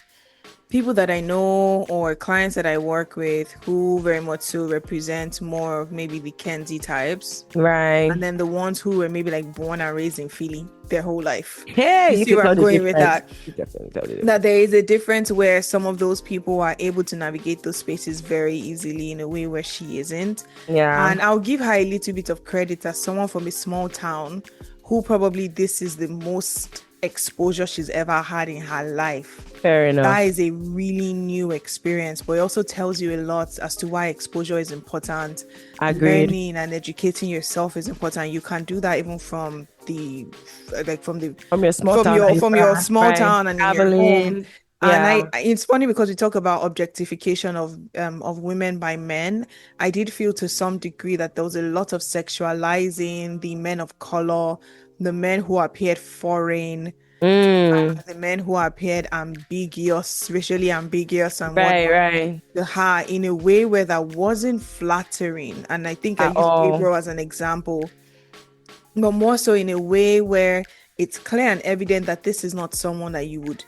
people that I know or clients that I work with who very much so represent more of maybe the Kenzie types. Right. And then the ones who were maybe like born and raised in Philly their whole life. Hey, you see where I'm going with that? That there is a difference where some of those people are able to navigate those spaces very easily in a way where she isn't. Yeah. And I'll give her a little bit of credit as someone from a small town who probably this is the most exposure she's ever had in her life. Fair enough. That is a really new experience, but it also tells you a lot as to why exposure is important. Agreed. Learning and educating yourself is important. You can do that even from your small town and in your home. Yeah. And it's funny because we talk about objectification of women by men. I did feel to some degree that there was a lot of sexualizing the men of color, the men who appeared foreign, the men who appeared ambiguous, racially ambiguous, and right. In a way where that wasn't flattering. And I think I use Gabriel as an example, but more so in a way where it's clear and evident that this is not someone that you would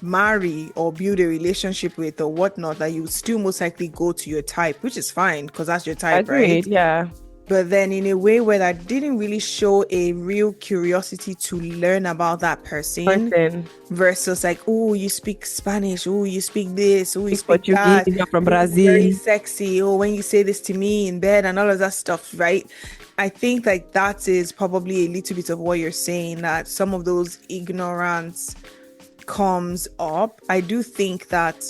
marry or build a relationship with or whatnot, that you would still most likely go to your type, which is fine because that's your type. Agreed, right? Yeah. But then in a way where that didn't really show a real curiosity to learn about that person. Versus like, oh, you speak Spanish, oh, you speak this, oh, you speak that, you're from Brazil, very sexy, oh, when you say this to me in bed and all of that stuff, right? I think like that is probably a little bit of what you're saying, that some of those ignorance comes up. I do think that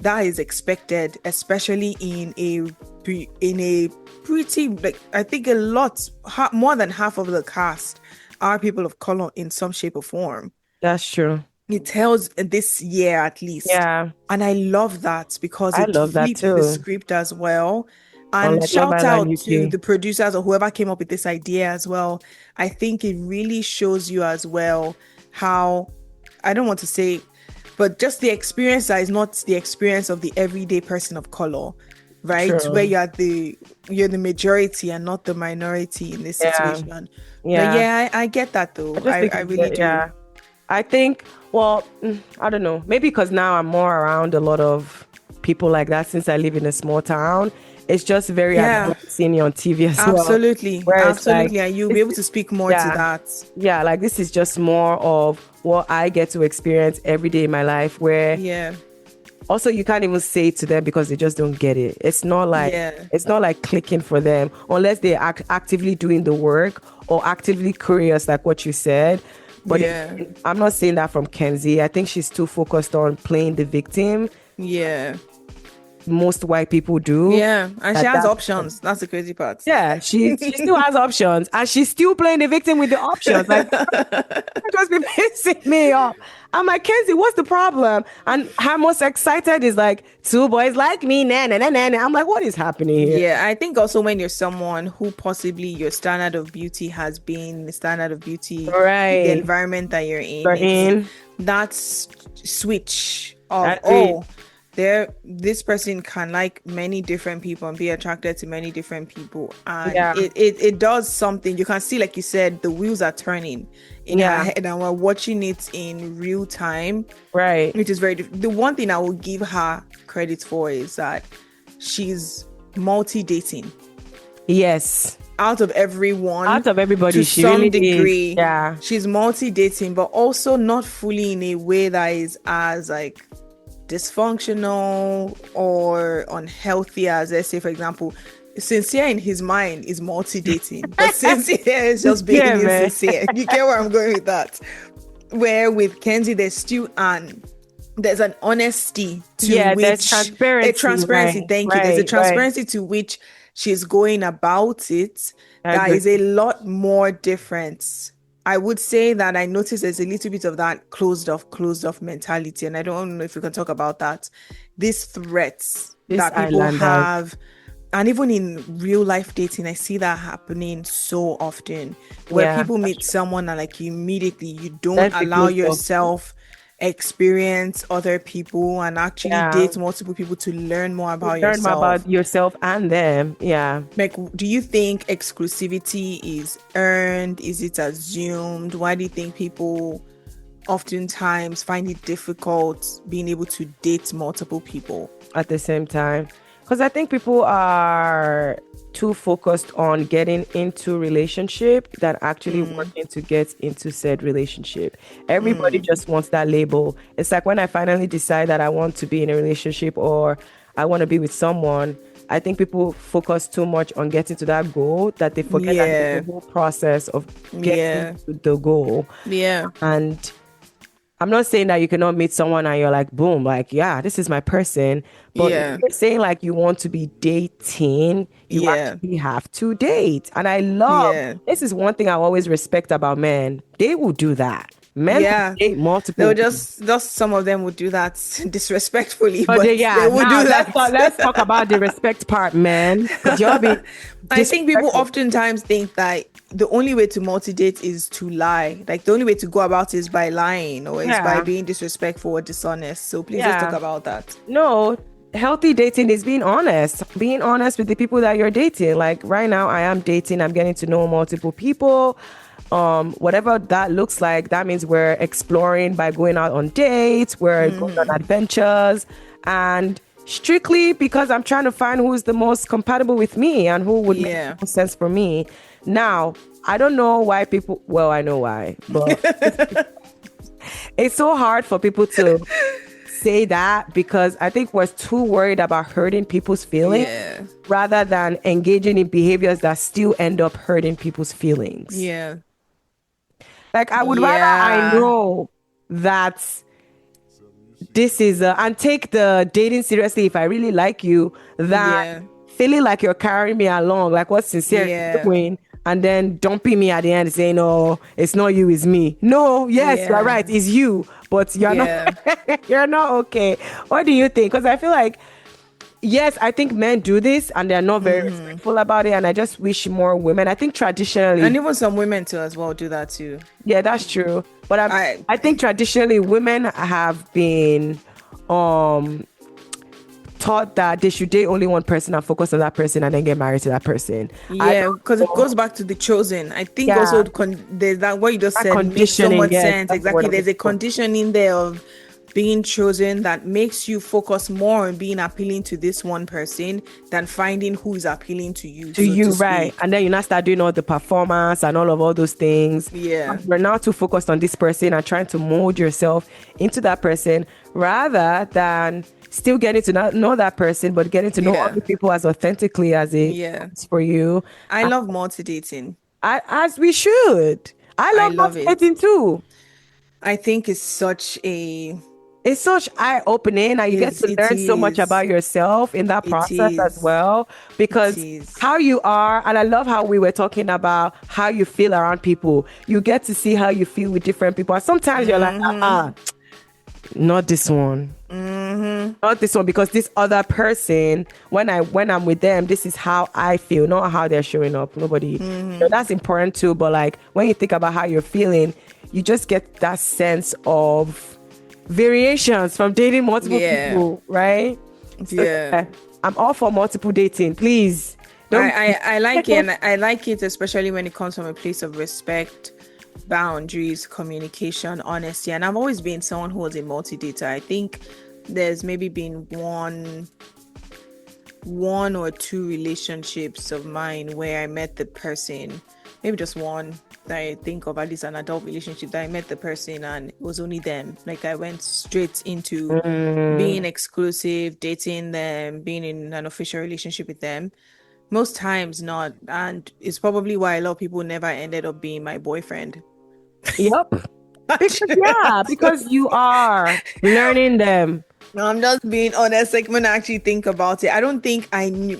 is expected, especially in a pretty, like, I think a lot more than half of the cast are people of color in some shape or form. That's true. It tells this year at least. Yeah. And I love that because it flips the script as well. And shout out to the producers or whoever came up with this idea as well. I think it really shows you as well how, I don't want to say, but just the experience that is not the experience of the everyday person of color, right? True. Where you're the majority and not the minority in this situation. Yeah. But I get that though. I really do. Yeah. I think, well, I don't know, maybe because now I'm more around a lot of people like that since I live in a small town. It's just very seeing you on TV as well. Absolutely. Absolutely. And you'll be able to speak more to that. Yeah, like this is just more of what I get to experience every day in my life, where also you can't even say it to them because they just don't get it. It's not like clicking for them unless they're actively doing the work or actively curious, like what you said. But I'm not saying that from Kenzie. I think she's too focused on playing the victim. Yeah. Most white people do. Yeah, and she has options. That's the crazy part. Yeah, she still has options, and she's still playing the victim with the options. Like, just be pissing me off. I'm like, Kenzie, what's the problem? And her most excited is like, 2 boys like me, nah. I'm like, what is happening here? Yeah, I think also when you're someone who possibly your standard of beauty has been the standard of beauty, right? The environment that you're in. That's switch of this person can like many different people and be attracted to many different people, and it does something. You can see, like you said, the wheels are turning in her head, and we're watching it in real time, right? Which is very the one thing I will give her credit for is that she's multi-dating. Yes, out of everybody, to she some really degree, is. She's multi-dating, but also not fully in a way that is as like dysfunctional or unhealthy as, let's say, for example, Sincere in his mind is multi-dating, but Sincere is just being insincere. You get where I'm going with that? Where with Kenzie, there's an honesty to which there's transparency. A transparency. Right, thank you. There's a transparency to which she's going about it. That is a lot more different. I would say that I noticed there's a little bit of that closed off mentality. And I don't know if we can talk about that. These threats This that people islanders. have, and even in real life dating, I see that happening so often where Yeah. people meet someone and like immediately you don't Let's be allow closed off. yourself experience other people and actually date multiple people to learn more about Learn more yourself. about yourself and them. Yeah. Like, do you think exclusivity is earned? Is it assumed? Why do you think people oftentimes find it difficult being able to date multiple people at the same time? Because I think people are too focused on getting into relationship than actually working to get into said relationship. Everybody just wants that label. It's like when I finally decide that I want to be in a relationship or I want to be with someone, I think people focus too much on getting to that goal that they forget that there's the whole process of getting to the goal. Yeah. And I'm not saying that you cannot meet someone and you're like, boom, like, yeah, this is my person. But if you're saying like you want to be dating, you actually have to date. And I love, this is one thing I always respect about men. They will do that. Men will date multiple. They'll just some of them would do that disrespectfully, but they would do that. Let's talk about the respect part, man. I think people oftentimes think that the only way to multi-date is to lie. Like the only way to go about it is by lying or is by being disrespectful or dishonest. So please let's talk about that. No, healthy dating is being honest with the people that you're dating. Like right now I am dating, I'm getting to know multiple people. Whatever that looks like, that means we're exploring by going out on dates, we're going on adventures, and strictly because I'm trying to find who's the most compatible with me and who would make the most sense for me. Now, I don't know why people, well, I know why, but it's so hard for people to say that because I think we're too worried about hurting people's feelings rather than engaging in behaviors that still end up hurting people's feelings. Yeah. Like I would rather I know that this is and take the dating seriously if I really like you than feeling like you're carrying me along, like what's sincere doing, and then dumping me at the end saying, "No, it's not you, it's me." No, yes, you're right, it's you, but you're not. You're not okay. What do you think? Because I feel like yes, I think men do this and they're not very respectful about it. And I just wish more women, I think traditionally. And even some women too as well do that too. Yeah, that's true. But I think traditionally women have been taught that they should date only one person and focus on that person and then get married to that person. Yeah, because it goes back to the chosen. I think also there's that what you just said makes so much sense. Exactly. There's a conditioning there of being chosen that makes you focus more on being appealing to this one person than finding who is appealing to you. Right. And then you now start doing all the performance and all those things. Yeah. You're now too focused on this person and trying to mold yourself into that person rather than still getting to know that person, but getting to know other people as authentically as it is for you. I love multi-dating. As we should. I love multi-dating too. I think it's such eye-opening and you get to learn so much about yourself in that process as well, because how you are, and I love how we were talking about how you feel around people. You get to see how you feel with different people, and sometimes you're like not this one, not this one, because this other person, when I'm with them, this is how I feel, not how they're showing up. Nobody that's important too, but like when you think about how you're feeling, you just get that sense of variations from dating multiple people, right? So, I'm all for multiple dating. Please, I like it, and I like it especially when it comes from a place of respect, boundaries, communication, honesty. And I've always been someone who was a multi-dater. I think there's maybe been one or two relationships of mine where I met the person, maybe just one that I think of, at least an adult relationship, that I met the person and it was only them. Like I went straight into being exclusive, dating them, being in an official relationship with them. Most times not. And it's probably why a lot of people never ended up being my boyfriend. Yep. Because you are learning them. No, I'm just being honest. Like when I actually think about it, I don't think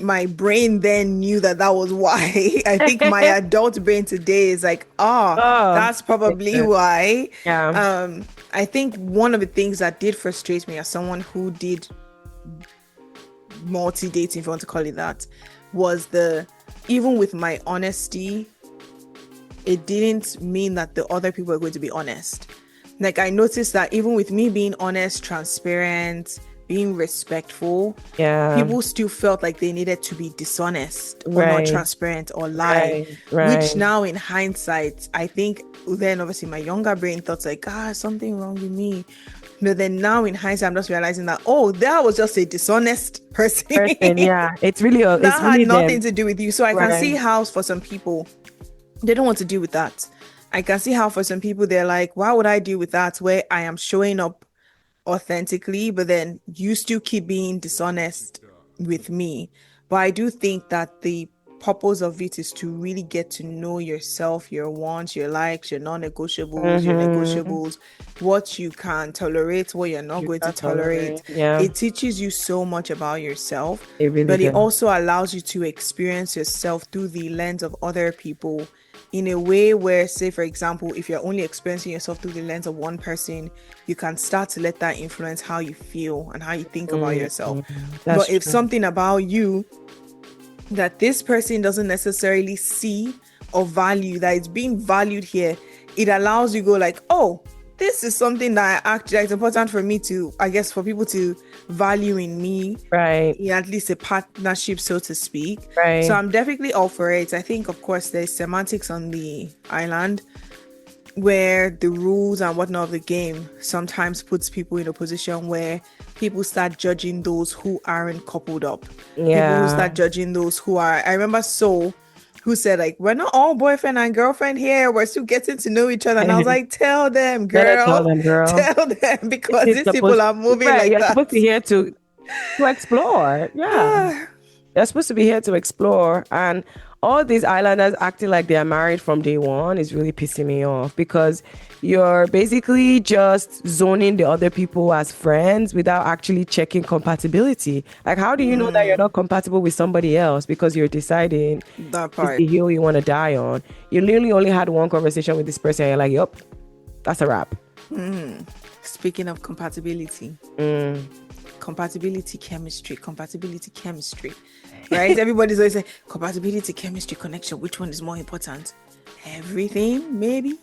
my brain then knew that was why. I think my adult brain today is like, Oh, that's probably why. yeah. I think one of the things that did frustrate me as someone who did multi-dating, if you want to call it that, was even with my honesty, it didn't mean that the other people were going to be honest. Like I noticed that even with me being honest, transparent, being respectful, people still felt like they needed to be dishonest or not transparent or lie. Which now in hindsight, I think then obviously my younger brain thought like, something wrong with me. But then now in hindsight, I'm just realizing that, that was just a dishonest person. Yeah, it's really that had nothing to do with you. So I can see how for some people, they don't want to deal with that. I can see how for some people they're like, why would I deal with that where I am showing up authentically, but then you still keep being dishonest with me? But I do think that the purpose of it is to really get to know yourself, your wants, your likes, your non-negotiables, your negotiables, what you can tolerate, what you're not going to tolerate. It teaches you so much about yourself, but it also allows you to experience yourself through the lens of other people in a way where, say, for example, if you're only experiencing yourself through the lens of one person, you can start to let that influence how you feel and how you think about yourself. But if something about you that this person doesn't necessarily see or value, that it's being valued here, it allows you go like, this is something that actually is important for me to, I guess, for people to value in me, in at least a partnership, so to speak. So I'm definitely all for it. I think, of course, there's semantics on the island where the rules and whatnot of the game sometimes puts people in a position where people start judging those who aren't coupled up. People who start judging those who are. I remember who said like, we're not all boyfriend and girlfriend here, we're still getting to know each other. And I was like, tell them, girl, tell them, because these people are moving like you're that. Supposed to be here to explore. They're supposed to be here to explore. And all these islanders acting like they are married from day one is really pissing me off, because you're basically just zoning the other people as friends without actually checking compatibility. Like, how do you know that you're not compatible with somebody else because you're deciding that part is the hill you want to die on? You literally only had one conversation with this person and you're like, yup, that's a wrap. Speaking of compatibility, compatibility chemistry, right? Everybody's always saying compatibility, chemistry, connection, which one is more important? Everything, maybe.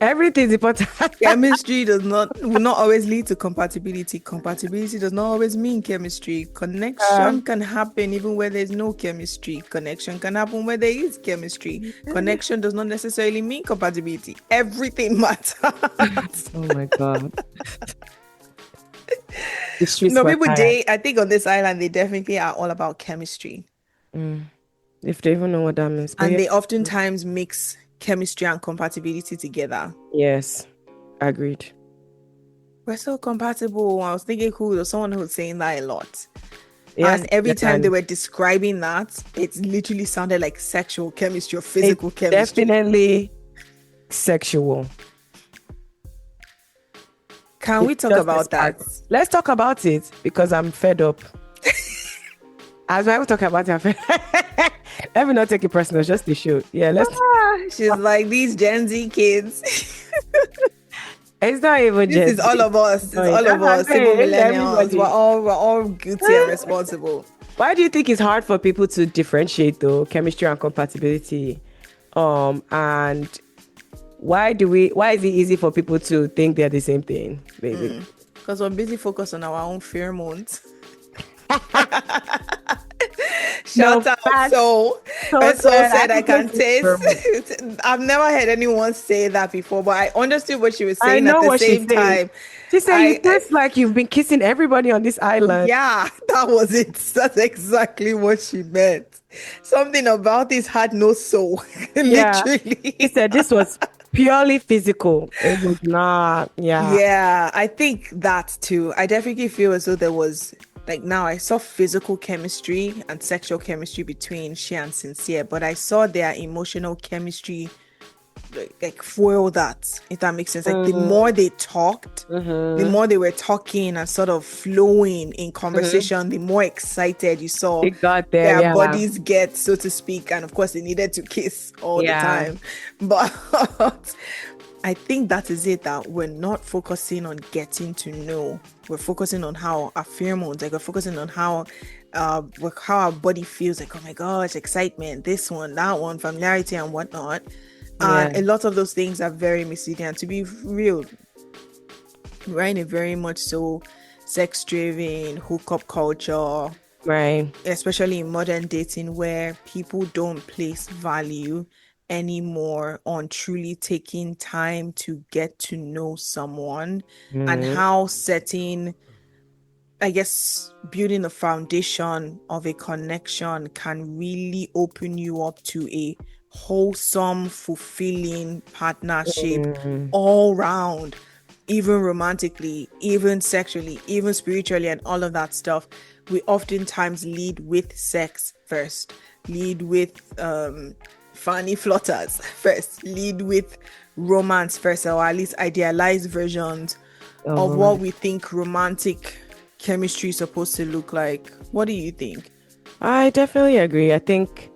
Everything's important. Chemistry will not always lead to compatibility. Compatibility does not always mean chemistry. Connection can happen even where there's no chemistry. Connection can happen where there is chemistry. Connection does not necessarily mean compatibility. Everything matters. Oh my God. No, people I think on this island, they definitely are all about chemistry. If they even know what that means. And they oftentimes mix chemistry and compatibility together. Yes, agreed. We're so compatible. I was thinking, cool, there's someone who was saying that a lot. Yes, and every time they were describing that, it literally sounded like sexual chemistry or physical chemistry. Definitely sexual. Can we talk about that? Let's talk about it, because I'm fed up. As I was talking about it, let me not take it personal, just to show. Yeah, let's. She's like, these Gen Z kids. It's not even Gen Z. This is all of us. It's all of us. Even millennials. We're all guilty and responsible. Why do you think it's hard for people to differentiate though chemistry and compatibility? And why is it easy for people to think they're the same thing, basically? Because we're busy focused on our own pheromones. Shout out so said I can taste. I've never heard anyone say that before, but I understood what she was saying at the same time. She said you taste like you've been kissing everybody on this island. Yeah, that was it. That's exactly what she meant. Something about this had no soul. Literally. She said this was purely physical. It was not. Yeah, I think that too. I definitely feel as though there was, like, now I saw physical chemistry and sexual chemistry between she and Sincere, but I saw their emotional chemistry like foil that, if that makes sense. Like the more they talked, the more they were talking and sort of flowing in conversation, the more excited you saw their bodies get, so to speak. And of course they needed to kiss all the time. But I think that is it, that we're not focusing on getting to know. We're focusing on how our pheromones, like we're focusing on how our body feels, like, oh my gosh, excitement, this one, that one, familiarity and whatnot. And a lot of those things are very misleading. And to be real, we're in a very much so sex-driven hookup culture, right? Especially in modern dating, where people don't place value anymore on truly taking time to get to know someone, and how setting, I guess, building the foundation of a connection can really open you up to a wholesome, fulfilling partnership all round, even romantically, even sexually, even spiritually, and all of that stuff. We oftentimes lead with sex first, lead with funny flutters first, lead with romance first, or at least idealized versions of what we think romantic chemistry is supposed to look like. What do you think? I definitely agree. I think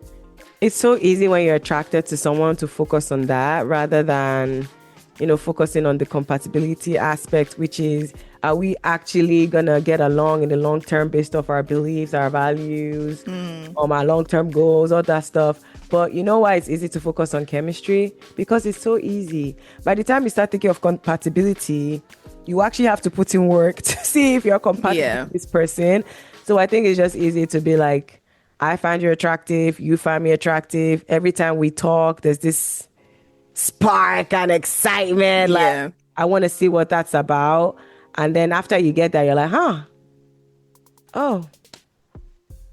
it's so easy when you're attracted to someone to focus on that rather than, focusing on the compatibility aspect, which is, are we actually gonna get along in the long term based off our beliefs, our values, our long-term goals, all that stuff. But you know why it's easy to focus on chemistry? Because it's so easy. By the time you start thinking of compatibility, you actually have to put in work to see if you're compatible with this person. So I think it's just easy to be like, I find you attractive, you find me attractive. Every time we talk, there's this spark and excitement. Like, I want to see what that's about. And then after you get there, you're like, oh.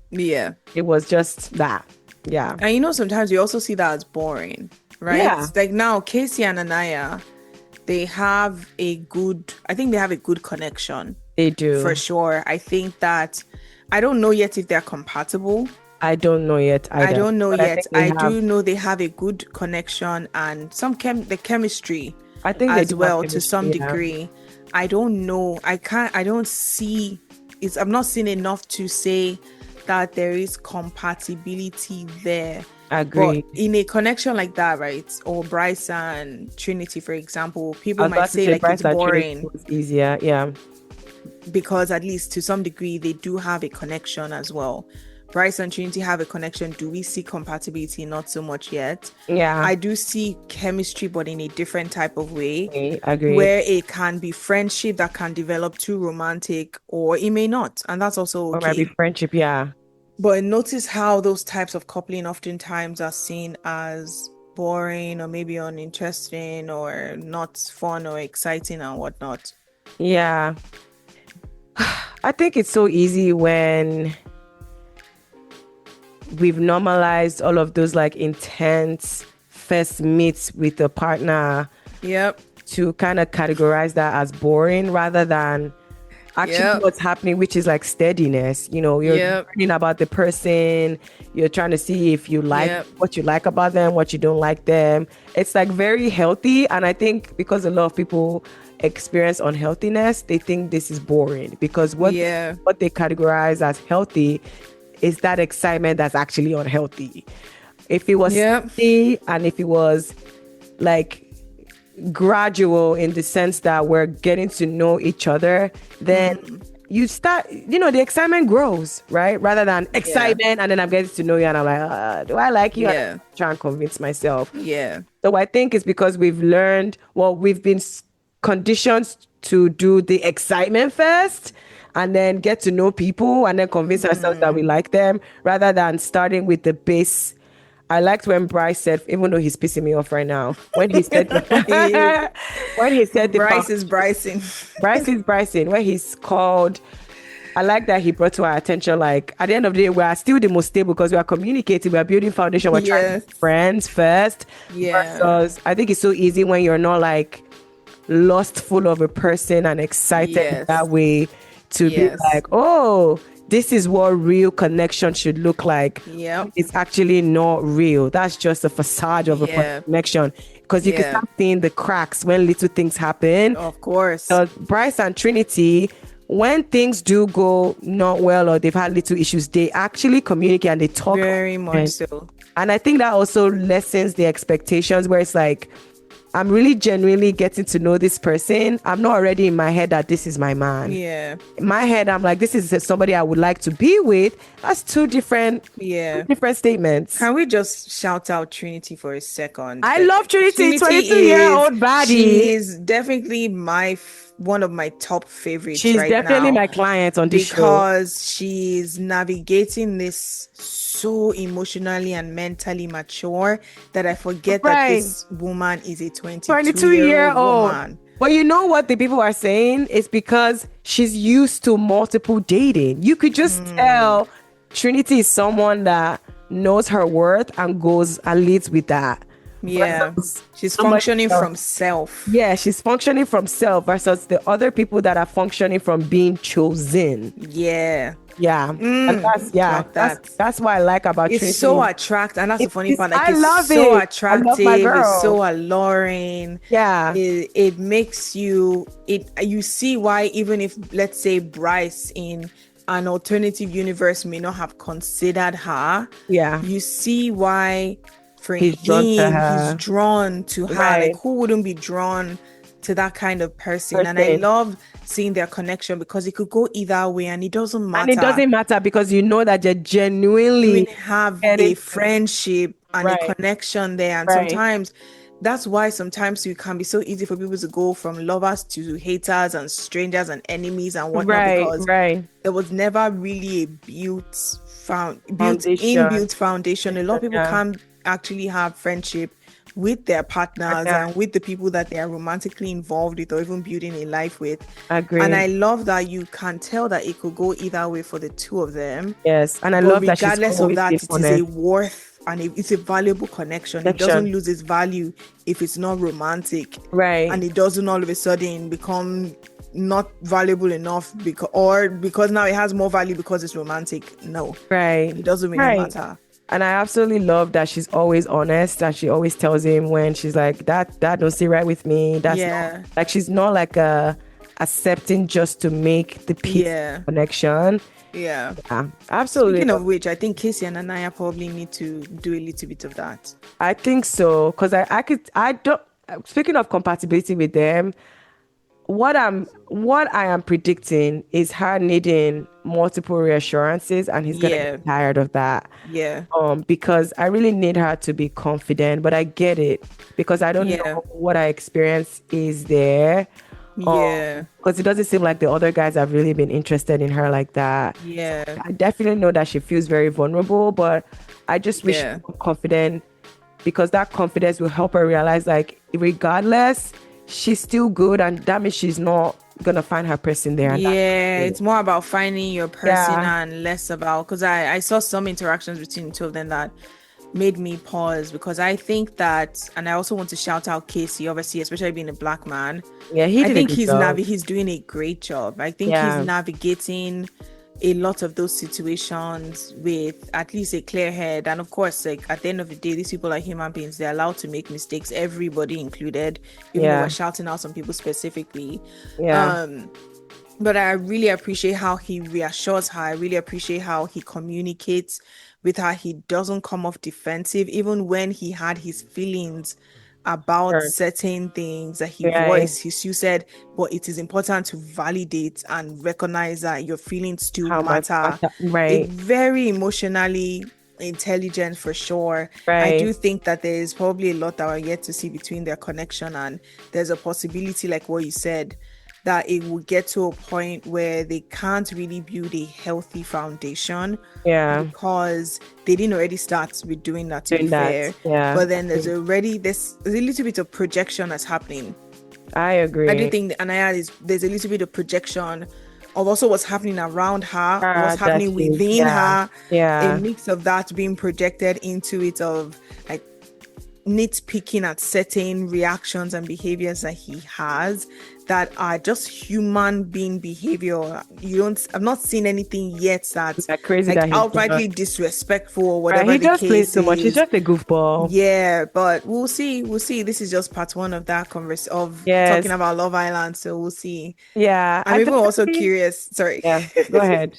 Yeah. It was just that. Yeah. And sometimes you also see that as boring, right? Yeah. Like now, Casey and Anaya, they have a good connection. They do. For sure. I think that, I don't know yet if they're compatible. I don't know yet either. I don't know yet. I do know they have a good connection and the chemistry, I think, as well, to some degree. I don't know. I'm not seeing enough to say that there is compatibility there. I agree. But in a connection like that, right? Or Bryce and Trinity, for example, people might say like it's boring. Was easier, yeah. Because at least to some degree, they do have a connection as well. Bryce and Trinity have a connection. Do we see compatibility? Not so much yet. Yeah. I do see chemistry, but in a different type of way. Okay, I agree. Where it can be friendship that can develop to romantic, or it may not. And that's also okay. Or maybe friendship, yeah. But notice how those types of coupling oftentimes are seen as boring or maybe uninteresting or not fun or exciting and whatnot. Yeah. I think it's so easy when we've normalized all of those like intense first meets with a partner. Yep. To kind of categorize that as boring rather than actually what's happening, which is like steadiness. You're learning about the person. You're trying to see if you like what you like about them, what you don't like them. It's like very healthy. And I think because a lot of people experience unhealthiness, they think this is boring because what they categorize as healthy is that excitement that's actually unhealthy. If it was healthy and if it was like gradual in the sense that we're getting to know each other, then you start, the excitement grows, right? Rather than excitement and then I'm getting to know you and I'm like, do I like you? I'm trying to convince myself. Yeah. So I think it's because we've learned, we've been conditioned to do the excitement first and then get to know people and then convince ourselves that we like them rather than starting with the base. I liked when Bryce said, even though he's pissing me off right now, when he said, Bryce is Brycing. Bryce is Brycing, when he's called, I like that he brought to our attention, like, at the end of the day, we are still the most stable because we are communicating, we are building foundation, we're trying to be friends first. Yeah. Versus, I think it's so easy when you're not like lustful of a person and excited that way to be like, oh, this is what real connection should look like. Yep. It's actually not real. That's just a facade of a connection. because you can start seeing the cracks when little things happen. Of course. So Bryce and Trinity, when things do go not well or they've had little issues, they actually communicate and they talk. Very much so. And I think that also lessens the expectations, where it's like, I'm really genuinely getting to know this person. I'm not already in my head that this is my man. Yeah. In my head, I'm like, this is somebody I would like to be with. That's two different statements. Can we just shout out Trinity for a second? I love Trinity 22-year-old baddie. She is definitely one of my top favorites. She's definitely my client on this show, because she's navigating this so emotionally and mentally mature that I forget that this woman is a 22-year-old woman. But you know what the people are saying? It's because she's used to multiple dating. You could just tell Trinity is someone that knows her worth and goes and leads with that. Yeah, she's functioning from self. Yeah, she's functioning from self versus the other people that are functioning from being chosen. Yeah. And that's what I like about Trinity. It's so attractive, and that's the funny part. Like, I love so it. attractive. It's so alluring. Yeah, it makes you see why, even if, let's say, Bryce in an alternative universe may not have considered her. Yeah, you see why. For he's drawn to her. Like, who wouldn't be drawn to that kind of person? And I love seeing their connection because it could go either way, and it doesn't matter. And it doesn't matter because you know that they genuinely have a friendship and a connection there. And sometimes that's why sometimes it can be so easy for people to go from lovers to haters and strangers and enemies and whatnot, because there was never really a inbuilt foundation. A lot of people can't actually have friendship with their partners and with the people that they are romantically involved with or even building a life with. Agree. And I love that you can tell that it could go either way for the two of them. Yes, and I love that regardless of that, it is a worth and it's a valuable connection. It doesn't lose its value if it's not romantic, and it doesn't all of a sudden become not valuable enough because now it has more value because it's romantic. No, it doesn't really matter. And I absolutely love that she's always honest, and she always tells him when she's like, that don't sit right with me. That's not, like, she's not like accepting just to make the peace connection. Yeah, absolutely. Speaking of which, I think Casey and Anaya probably need to do a little bit of that. I think so, because speaking of compatibility with them, what I am predicting is her needing multiple reassurances, and he's gonna get tired of that. Because I really need her to be confident, but I get it because I don't know what I experience is there. Because it doesn't seem like the other guys have really been interested in her like that. I definitely know that she feels very vulnerable, but I just wish she was confident, because that confidence will help her realize, like, regardless, she's still good, and that means she's not gonna find her person there. It's more about finding your person and less about, because I saw some interactions between the two of them that made me pause, because I think that, and I also want to shout out Casey, obviously, especially being a black man. I think he's doing a great job. I think he's navigating a lot of those situations with at least a clear head. And of course, like, at the end of the day, these people are human beings. They're allowed to make mistakes, everybody included, even though we're shouting out some people specifically. But I really appreciate how he reassures her. I really appreciate how he communicates with her. He doesn't come off defensive, even when he had his feelings about certain things that he voiced. You said, but it is important to validate and recognize that your feelings still matter. It's very emotionally intelligent for sure. I do think that there is probably a lot that we're yet to see between their connection, and there's a possibility, like what you said, that it will get to a point where they can't really build a healthy foundation because they didn't already start with doing that, to be fair. But then there's a little bit of projection that's happening. I agree. I do think there's a little bit of projection of also what's happening around her, what's happening within her. A mix of that being projected into it, of like nitpicking at certain reactions and behaviors that he has, that are just human being behavior. I've not seen anything yet that's crazy, like outrightly disrespectful or whatever. Right, he the just case plays so much. is. He's just a goofball. Yeah, but we'll see. This is just part one of that talking about Love Island. So we'll see. Yeah, I'm even also curious. Sorry. Yeah, go ahead.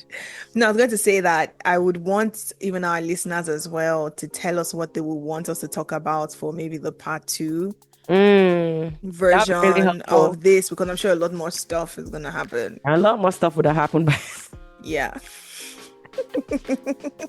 No, I was going to say that I would want even our listeners as well to tell us what they would want us to talk about for maybe the part 2 version really of this, because I'm sure a lot more stuff is going to happen. A lot more stuff would have happened. Yeah.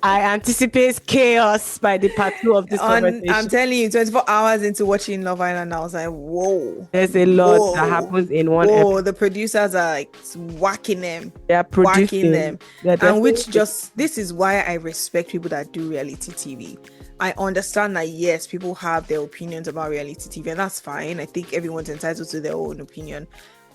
I anticipate chaos by the part 2 of this conversation. I'm telling you, 24 hours into watching Love Island, I was like, whoa. There's a lot that happens in one episode. The producers are like whacking them. They're producing them. And this is why I respect people that do reality TV. I understand that, yes, people have their opinions about reality TV, and that's fine. I think everyone's entitled to their own opinion.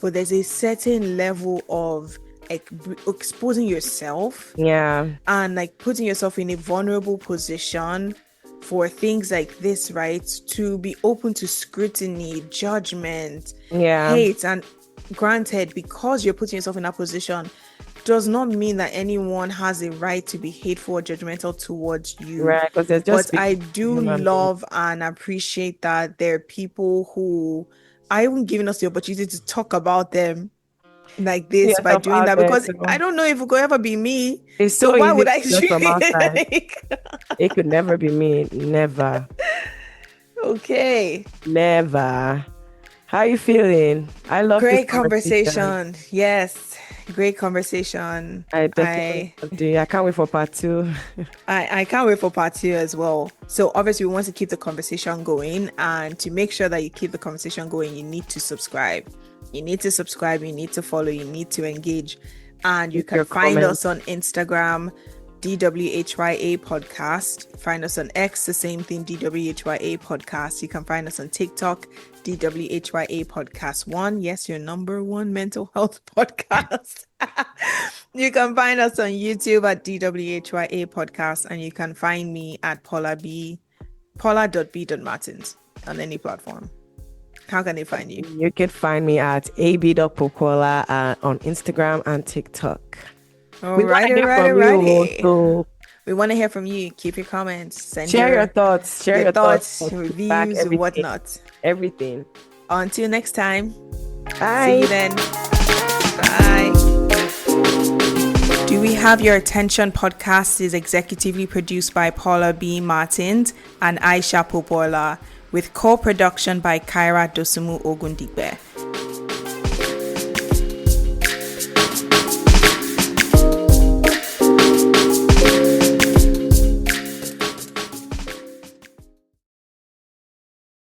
But there's a certain level of exposing yourself, and like putting yourself in a vulnerable position for things like this, right? To be open to scrutiny, judgment, hate. And granted, because you're putting yourself in that position does not mean that anyone has a right to be hateful or judgmental towards you, right? But I do love and appreciate that there are people who are even giving us the opportunity to talk about them like this by doing that, because I don't know if it could ever be me. It's so why would I from outside? It could never be me. Never. Okay. Never. How are you feeling? I love great conversation. Yes, great conversation. I can't wait for part 2. I can't wait for part 2 as well. So obviously we want to keep the conversation going, and to make sure that you keep the conversation going, you need to subscribe. You need to follow, you need to engage. And you can find us on Instagram, DWHYA Podcast. Find us on X, the same thing, DWHYA Podcast. You can find us on TikTok, DWHYA Podcast 1. Yes, your number 1 mental health podcast. You can find us on YouTube at DWHYA Podcast, and you can find me at Paula.B.Martins on any platform. How can they find you? You can find me at ab.popoola on Instagram and TikTok. We want to hear from you. Keep your comments. Share your thoughts. Your thoughts, reviews, and whatnot. Everything. Until next time. Bye. See you then. Bye. Do We Have Your Attention podcast is executively produced by Paula B. Martins and Aisha Popoola, with co-production by Kyra Dosumu Ogundigbe.